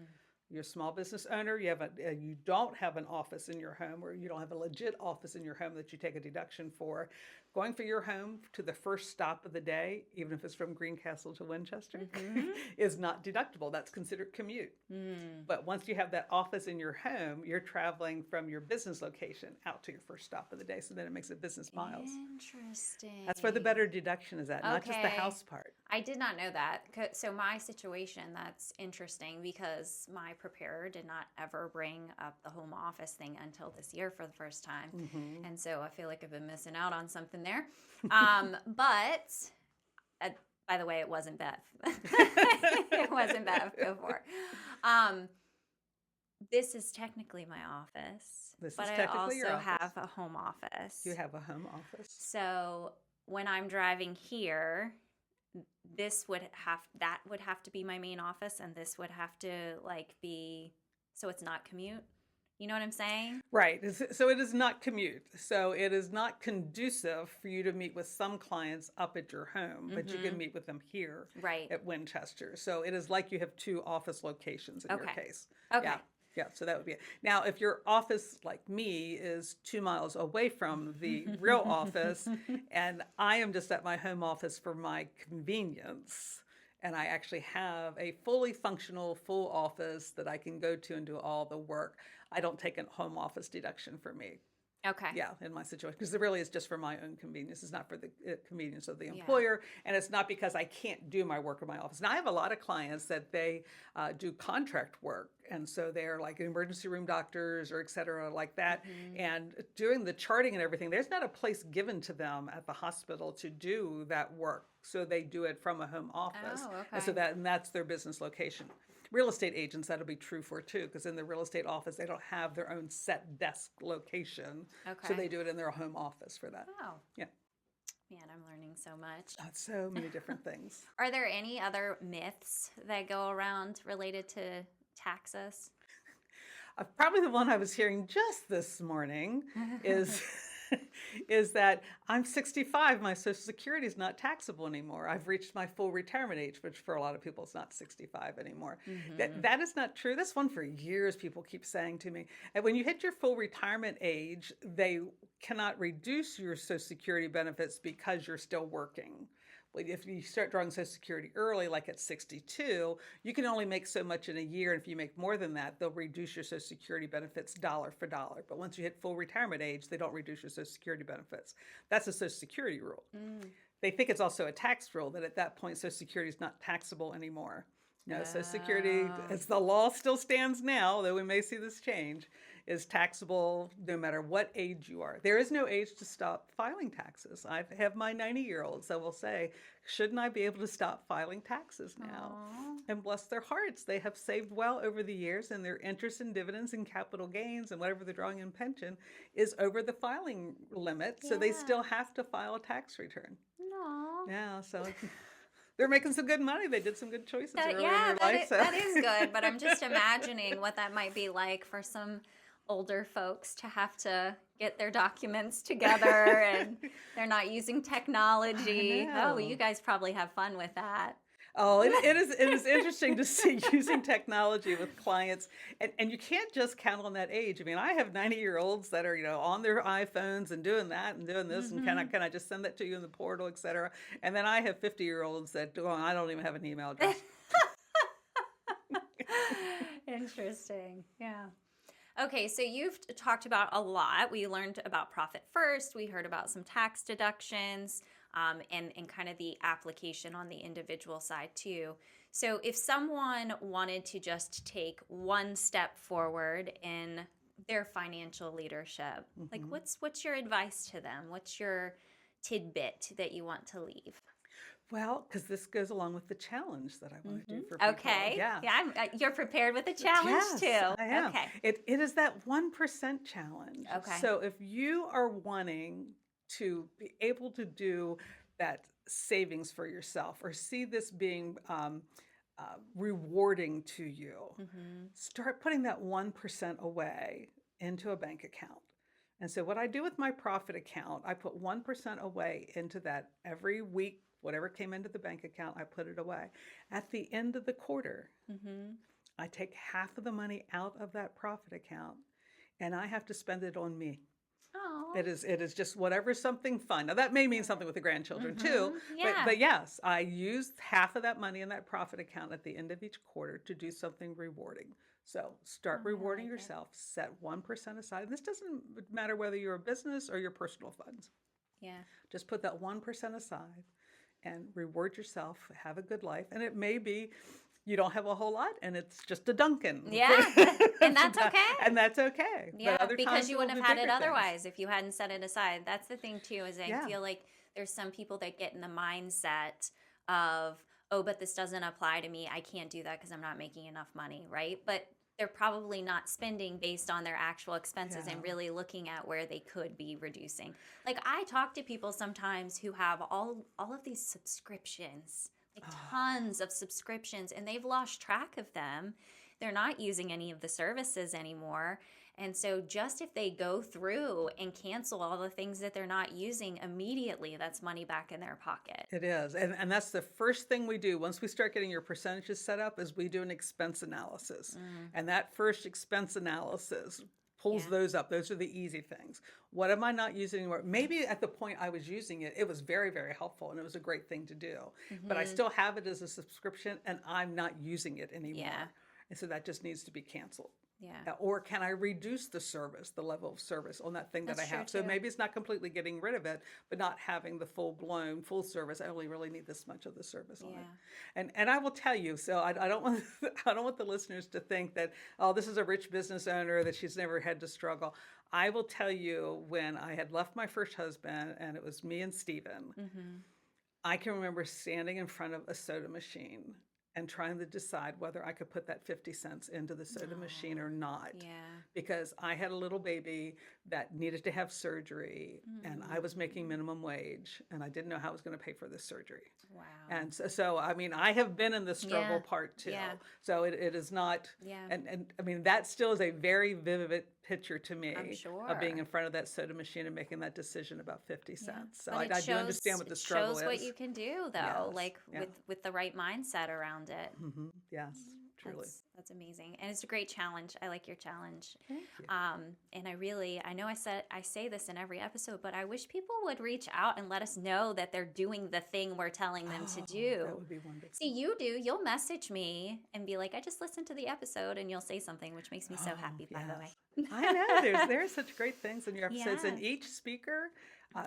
You're a small business owner, you don't have an office in your home, or you don't have a legit office in your home that you take a deduction for. Going for your home to the first stop of the day, even if it's from Greencastle to Winchester, is not deductible. That's considered commute. But once you have that office in your home, you're traveling from your business location out to your first stop of the day. So then it makes it business miles. Interesting. That's where the better deduction is at, not just the house part. I did not know that. So my situation, that's interesting because my preparer did not ever bring up the home office thing until this year for the first time. And so I feel like I've been missing out on something there. But by the way, it wasn't Bev. It wasn't Bev before. This is technically my office, but I also have a home office. You have a home office. So when I'm driving here, that would have to be my main office, and this would have to be, so it's not commute. You know what I'm saying? Right. So it is not commute. So it is not conducive for you to meet with some clients up at your home, but you can meet with them here at Winchester. So it is like you have two office locations in your case. Okay. Yeah, so that would be it. Now, if your office, like me, is 2 miles away from the real office, and I am just at my home office for my convenience, and I actually have a fully functional, full office that I can go to and do all the work, I don't take a home office deduction for me. Okay. Yeah, in my situation, because it really is just for my own convenience. It's not for the convenience of the employer, and it's not because I can't do my work in my office. Now, I have a lot of clients that they do contract work, and so they're like emergency room doctors or et cetera like that. And doing the charting and everything, there's not a place given to them at the hospital to do that work. So they do it from a home office. Oh, okay. And so that's their business location. Real estate agents, that'll be true for too, because in the real estate office, they don't have their own set desk location. Okay. So they do it in their home office for that. Oh. Yeah. Man, I'm learning so much. So many different things. Are there any other myths that go around related to taxes? Probably the one I was hearing just this morning is that I'm 65, my Social Security is not taxable anymore. I've reached my full retirement age, which for a lot of people is not 65 anymore. That is not true. That's one for years people keep saying to me. And when you hit your full retirement age, they cannot reduce your Social Security benefits because you're still working. If you start drawing Social Security early, like at 62, you can only make so much in a year. And if you make more than that, they'll reduce your Social Security benefits dollar for dollar. But once you hit full retirement age, they don't reduce your Social Security benefits. That's a Social Security rule. They think it's also a tax rule that at that point, Social Security is not taxable anymore. No, Social Security, as the law still stands now, though we may see this change, is taxable no matter what age you are. There is no age to stop filing taxes. I have my 90-year-olds that will say, shouldn't I be able to stop filing taxes now? Aww. And bless their hearts, they have saved well over the years, and their interest and dividends and capital gains and whatever they're drawing in pension is over the filing limit, so they still have to file a tax return. No. Yeah, so... They're making some good money. They did some good choices early in their life. That is good, but I'm just imagining what that might be like for some older folks to have to get their documents together and they're not using technology. Oh, you guys probably have fun with that. Oh, it is interesting to see using technology with clients, and you can't just count on that age. I mean, I have 90-year-olds that are on their iPhones and doing that and doing this, and can I just send that to you in the portal, et cetera. And then I have 50-year-olds that I don't even have an email address. Interesting, yeah. Okay, so you've talked about a lot. We learned about profit first. We heard about some tax deductions. and kind of the application on the individual side too. So if someone wanted to just take one step forward in their financial leadership, like what's your advice to them? What's your tidbit that you want to leave? Well, because this goes along with the challenge that I want to do for people. Okay. Yes. Yeah, you're prepared with a challenge Yes, too. I am. Okay. It is that 1% challenge. Okay. So if you are wanting to be able to do that savings for yourself or see this being rewarding to you, start putting that 1% away into a bank account. And so what I do with my profit account, I put 1% away into that every week. Whatever came into the bank account, I put it away. At the end of the quarter, I take half of the money out of that profit account and I have to spend it on me. Oh. It is just whatever, something fun. Now that may mean something with the grandchildren too, Yeah. but yes, I used half of that money in that profit account at the end of each quarter to do something rewarding. So start rewarding yourself, set 1% aside. And this doesn't matter whether you're a business or your personal funds. Yeah. Just put that 1% aside and reward yourself, have a good life. And it may be you don't have a whole lot and it's just a Dunkin'. Yeah, and that's okay. And that's okay. Yeah, but other because times you we'll wouldn't do have had it bigger things. otherwise if you hadn't set it aside. That's the thing too, is I feel like there's some people that get in the mindset of, oh, but this doesn't apply to me. I can't do that because I'm not making enough money, right? But they're probably not spending based on their actual expenses and really looking at where they could be reducing. Like I talk to people sometimes who have all of these subscriptions, like tons of subscriptions, and they've lost track of them. They're not using any of the services anymore. And so just if they go through and cancel all the things that they're not using immediately, that's money back in their pocket. It is. And that's the first thing we do. Once we start getting your percentages set up is we do an expense analysis. And that first expense analysis pulls those up. Those are the easy things. What am I not using anymore? Maybe at the point I was using it, it was very, very helpful and it was a great thing to do. But I still have it as a subscription and I'm not using it anymore. Yeah. And so that just needs to be canceled. Yeah. Or can I reduce the service, the level of service on that thing that I have? So maybe it's not completely getting rid of it, but not having the full-blown, full service. I only really need this much of the service on it. And I will tell you, so I don't want I don't want the listeners to think that, oh, this is a rich business owner, that she's never had to struggle. I will tell you, when I had left my first husband and it was me and Steven, I can remember standing in front of a soda machine and trying to decide whether I could put that 50 cents into the soda machine or not. Yeah. Because I had a little baby that needed to have surgery and I was making minimum wage and I didn't know how I was going to pay for this surgery. Wow. And so I mean, I have been in the struggle part too. Yeah. So it is not, Yeah. and I mean, that still is a very vivid picture to me I'm sure. of being in front of that soda machine and making that decision about 50 cents. So But I do understand what the struggle is. It shows what you can do, though, Yes. like with the right mindset around it. Yes, truly. That's amazing, and it's a great challenge. I like your challenge. Thank you. And I know I say this in every episode, but I wish people would reach out and let us know that they're doing the thing we're telling them to do. That would be wonderful. See, you do. You'll message me and be like, "I just listened to the episode," and you'll say something, which makes me so happy. By the way, I know there's such great things in your episodes, Yeah. and each speaker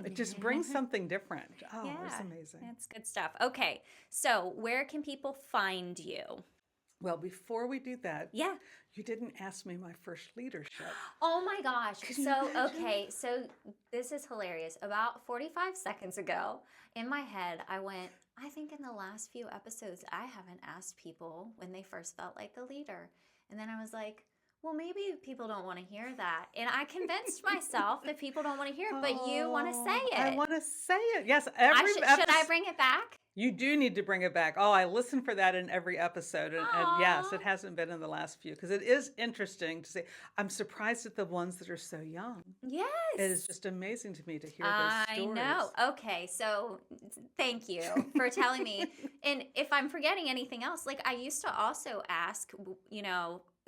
it just brings something different. Oh, it's amazing. That's good stuff. Okay, so where can people find you? Well, before we do that, Yeah. you didn't ask me my first leadership. Oh my gosh. you So, imagine? okay. So this is hilarious. About 45 seconds ago, in my head, I went, I think in the last few episodes, I haven't asked people when they first felt like a leader. And then I was like, well, maybe people don't want to hear that. And I convinced myself that people don't want to hear it, but you want to say it. I want to say it. Yes, Should episode. I bring it back? You do need to bring it back. Oh, I listen for that in every episode. And yes, Aw. it hasn't been in the last few because it is interesting to see. I'm surprised at the ones that are so young. Yes. It is just amazing to me to hear those stories. I know. Okay, so thank you for telling me. And if I'm forgetting anything else, like I used to also ask,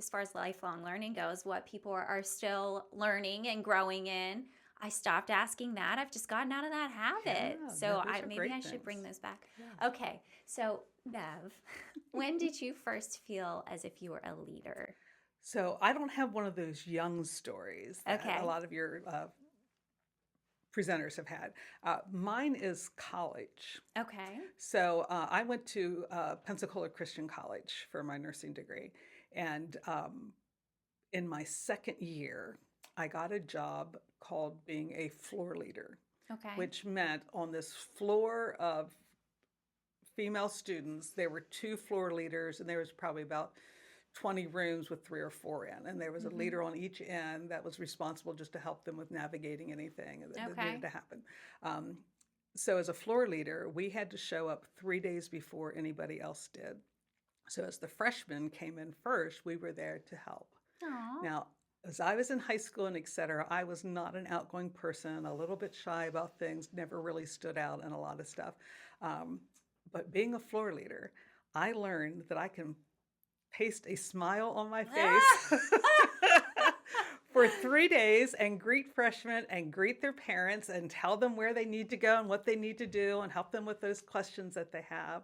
as far as lifelong learning goes, what people are still learning and growing in. I stopped asking that. I've just gotten out of that habit. Yeah, So those are maybe great I should bring things. those back. Yeah. Okay, so Bev, when did you first feel as if you were a leader? So I don't have one of those young stories that Okay. a lot of your presenters have had. Mine is college. Okay. So I went to Pensacola Christian College for my nursing degree. And in my second year, I got a job called being a floor leader, Okay. which meant on this floor of female students, there were two floor leaders, and there was probably about 20 rooms with 3 or 4 in. And there was a leader on each end that was responsible just to help them with navigating anything that Okay. needed to happen. So as a floor leader, we had to show up 3 days before anybody else did. So as the freshmen came in first, we were there to help. Aw. Now, as I was in high school and et cetera, I was not an outgoing person, a little bit shy about things, never really stood out in a lot of stuff. But being a floor leader, I learned that I can paste a smile on my face for 3 days and greet freshmen and greet their parents and tell them where they need to go and what they need to do and help them with those questions that they have.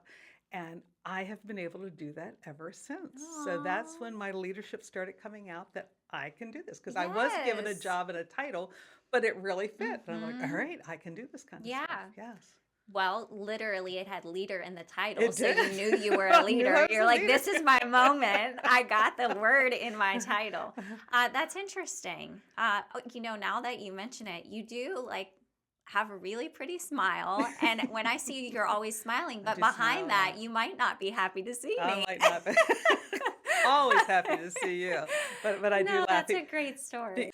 And I have been able to do that ever since. So that's Aw. when my leadership started coming out, that I can do this, because I was given a Yes. job and a title, but it really fit. And I'm like, all right, I can do this kind of stuff. Yeah. Yes. Well, literally, it had leader in the title, It so you did. knew you were a I knew I leader. was You're a like, leader. this is my moment. I got the word in my title. That's interesting. Now that you mention it, you do like have a really pretty smile, and when I see you, you're always smiling. But do smile behind a that, lot. you might not be happy to see I me. might not be. Always happy to see you. But I do No, laugh. that's a great story.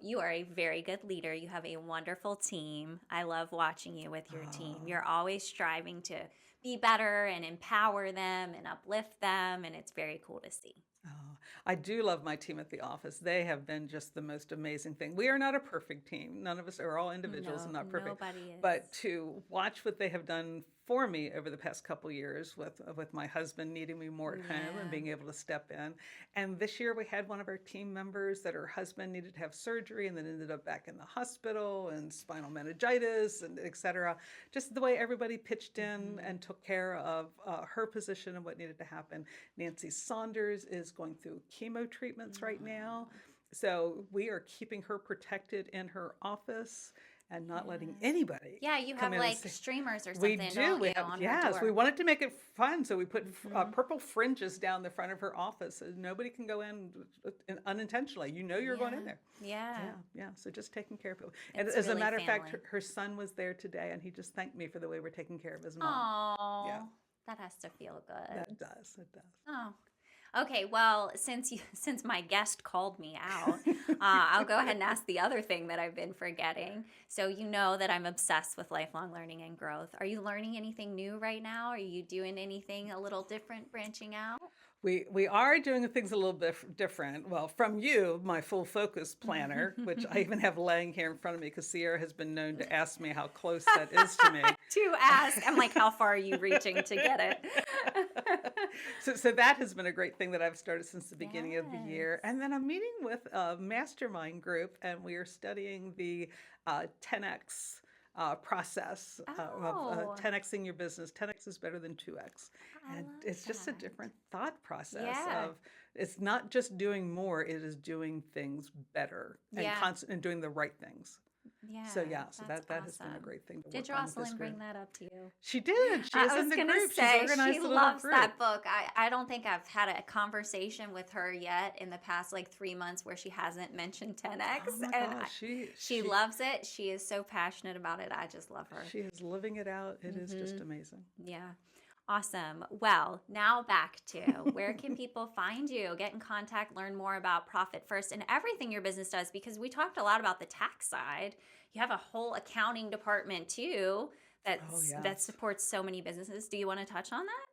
You are a very good leader. You have a wonderful team. I love watching you with your team. You're always striving to be better and empower them and uplift them, and it's very cool to see. Oh, I do love my team at the office. They have been just the most amazing thing. We are not a perfect team. None of us are all individuals and No, not perfect. nobody is. But to watch what they have done for me over the past couple years with my husband needing me more at home and Yeah. being able to step in. And this year we had one of our team members that her husband needed to have surgery and then ended up back in the hospital and spinal meningitis and et cetera. Just the way everybody pitched in and took care of her position and what needed to happen. Nancy Saunders is going through chemo treatments right now. So we are keeping her protected in her office and not letting anybody Yeah, you come have in and like say- streamers or we something, do. don't We you, have, on her yes. We door? wanted to make it fun, so we put purple fringes down the front of her office, so nobody can go in unintentionally. You know you're going in there. Yeah. Yeah. So just taking care of people. And It's as a really matter of fact, family. her son was there today, and he just thanked me for the way we're taking care of his mom. Oh, Yeah. that has to feel good. That does. It does. Oh, okay. Well, since my guest called me out, I'll go ahead and ask the other thing that I've been forgetting. So you know that I'm obsessed with lifelong learning and growth. Are you learning anything new right now? Are you doing anything a little different, branching out? We are doing things a little bit different. Well, from you, my full focus planner, which I even have laying here in front of me because Sierra has been known to ask me how close that is to me. To ask, I'm like, how far are you reaching to get it? So that has been a great thing that I've started since the beginning of the year. And then I'm meeting with a mastermind group, and we are studying the 10X process Oh. of 10Xing your business. 10X is better than 2X. I And love it's just a that. different thought process Yeah. of it's not just doing more, it is doing things better and, Yeah. and doing the right things. Yeah. So that's that has been a awesome. great thing to Did work on with this Jocelyn bring group. that up to you? She did. She is I in was the gonna group. say She's organized she a little loves group. that book. I don't think I've had a conversation with her yet in the past like 3 months where she hasn't mentioned 10X, Oh my and gosh, she loves it. She is so passionate about it. I just love her. She is living it out. It is just amazing. Yeah. Awesome. Well, now back to where can people find you, get in contact, learn more about Profit First and everything your business does? Because we talked a lot about the tax side. You have a whole accounting department too that yes. supports so many businesses. Do you want to touch on that?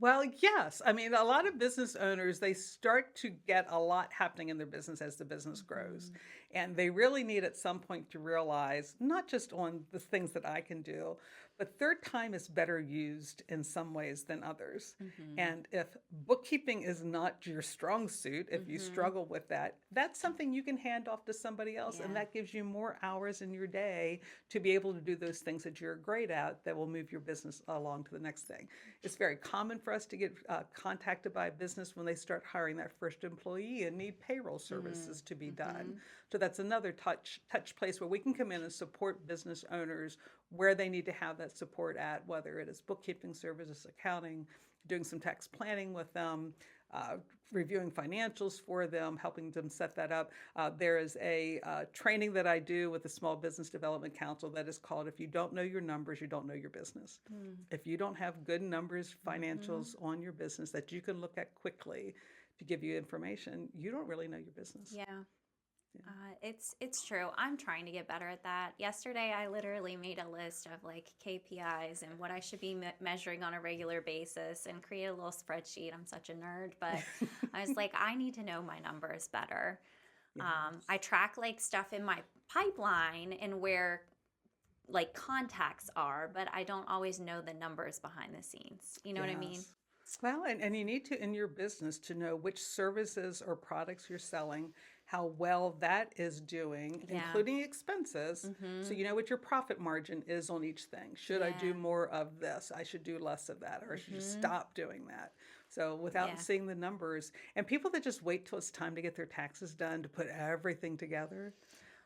Well, yes. I mean, a lot of business owners, they start to get a lot happening in their business as the business grows. And they really need at some point to realize, not just on the things that I can do, but their time is better used in some ways than others. Mm-hmm. And if bookkeeping is not your strong suit, if you struggle with that, that's something you can hand off to somebody else. And Yeah. that gives you more hours in your day to be able to do those things that you're great at that will move your business along to the next thing. It's very common for us to get contacted by a business when they start hiring that first employee and need payroll services to be done. So that's another touch place where we can come in and support business owners where they need to have that support at, whether it is bookkeeping services, accounting, doing some tax planning with them, reviewing financials for them, helping them set that up. There is a training that I do with the Small Business Development Council that is called, if you don't know your numbers, you don't know your business. If you don't have good numbers, financials on your business that you can look at quickly to give you information, you don't really know your business. Yeah. It's true. I'm trying to get better at that. Yesterday, I literally made a list of like KPIs and what I should be measuring on a regular basis and create a little spreadsheet. I'm such a nerd, but I was like, I need to know my numbers better. Yes. I track like stuff in my pipeline and where like contacts are, but I don't always know the numbers behind the scenes. You know what I mean? Yes. Well, and you need to, in your business, to know which services or products you're selling, how well that is doing, including expenses. So you know what your profit margin is on each thing. Should I do more of this? I should do less of that, or I should just stop doing that. So without seeing the numbers, and people that just wait till it's time to get their taxes done to put everything together,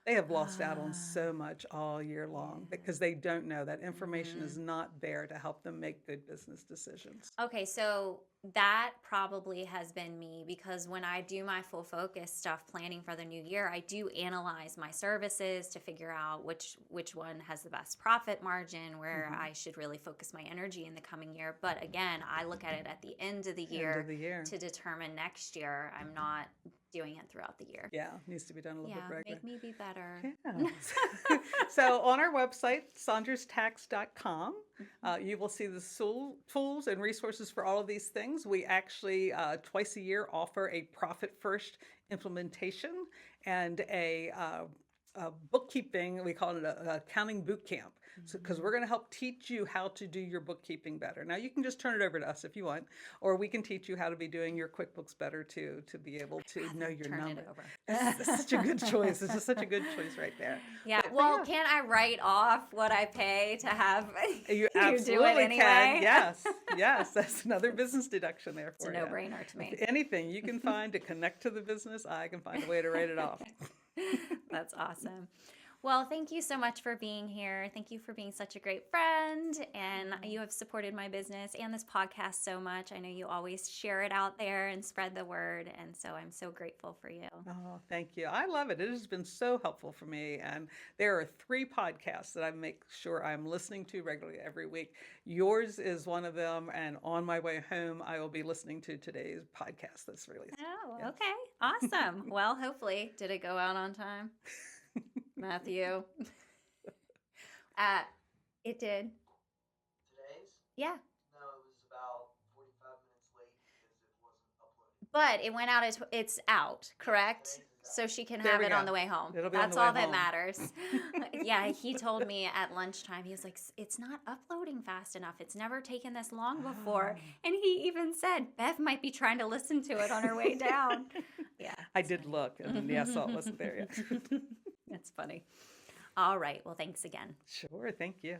they have lost out on so much all year long because they don't know that information is not there to help them make good business decisions. Okay, so that probably has been me because when I do my full focus stuff planning for the new year, I do analyze my services to figure out which one has the best profit margin, where I should really focus my energy in the coming year. But again, I look at it at the end of the year, to determine next year. I'm not doing it throughout the year. Yeah, needs to be done a little bit regular. Make me be better. Yeah. So on our website, saunderstax.com, you will see the tools and resources for all of these things. We actually twice a year offer a profit first implementation and a bookkeeping, we call it an accounting boot camp. Because we're going to help teach you how to do your bookkeeping better. Now, you can just turn it over to us if you want, or we can teach you how to be doing your QuickBooks better too, to be able to know your number. It's such a good choice. It's just such a good choice right there. Yeah. But can't I write off what I pay to have you absolutely do it anyway? Can. Yes. That's another business deduction there for you. It's a no-brainer to me. Anything you can find to connect to the business, I can find a way to write it off. That's awesome. Well, thank you so much for being here. Thank you for being such a great friend. And you have supported my business and this podcast so much. I know you always share it out there and spread the word. And so I'm so grateful for you. Oh, thank you. I love it. It has been so helpful for me. And there are 3 podcasts that I make sure I'm listening to regularly every week. Yours is one of them. And on my way home, I will be listening to today's podcast that's released. Oh, okay. Awesome. Well, hopefully, did it go out on time? Matthew. It did. Today's? Yeah. No, it was about 45 minutes late because it wasn't uploaded. But it went out, it's out, correct? So she can have it on the way home. That's all that matters. Yeah, he told me at lunchtime, he was like, it's not uploading fast enough. It's never taken this long before. And he even said, Bev might be trying to listen to it on her way down. Yeah. I did look, and I saw it wasn't there yet. That's funny. All right. Well, thanks again. Sure. Thank you.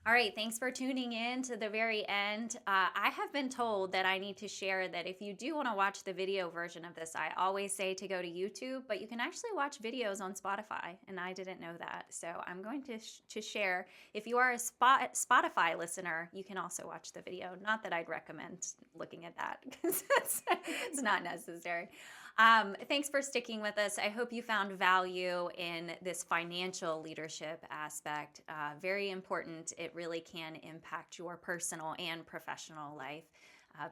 All right. Thanks for tuning in to the very end. I have been told that I need to share that if you do want to watch the video version of this, I always say to go to YouTube, but you can actually watch videos on Spotify, and I didn't know that. So I'm going to share. If you are a Spotify listener, you can also watch the video. Not that I'd recommend looking at that because it's not necessary. Thanks for sticking with us. I hope you found value in this financial leadership aspect. Very important. It really can impact your personal and professional life.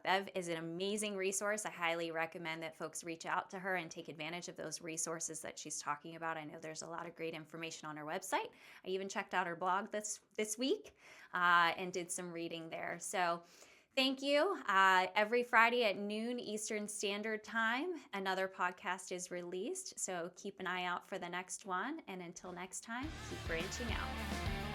Bev is an amazing resource. I highly recommend that folks reach out to her and take advantage of those resources that she's talking about. I know there's a lot of great information on her website. I even checked out her blog this week and did some reading there. So thank you. Every Friday at noon Eastern Standard Time, another podcast is released. So keep an eye out for the next one. And until next time, keep branching out.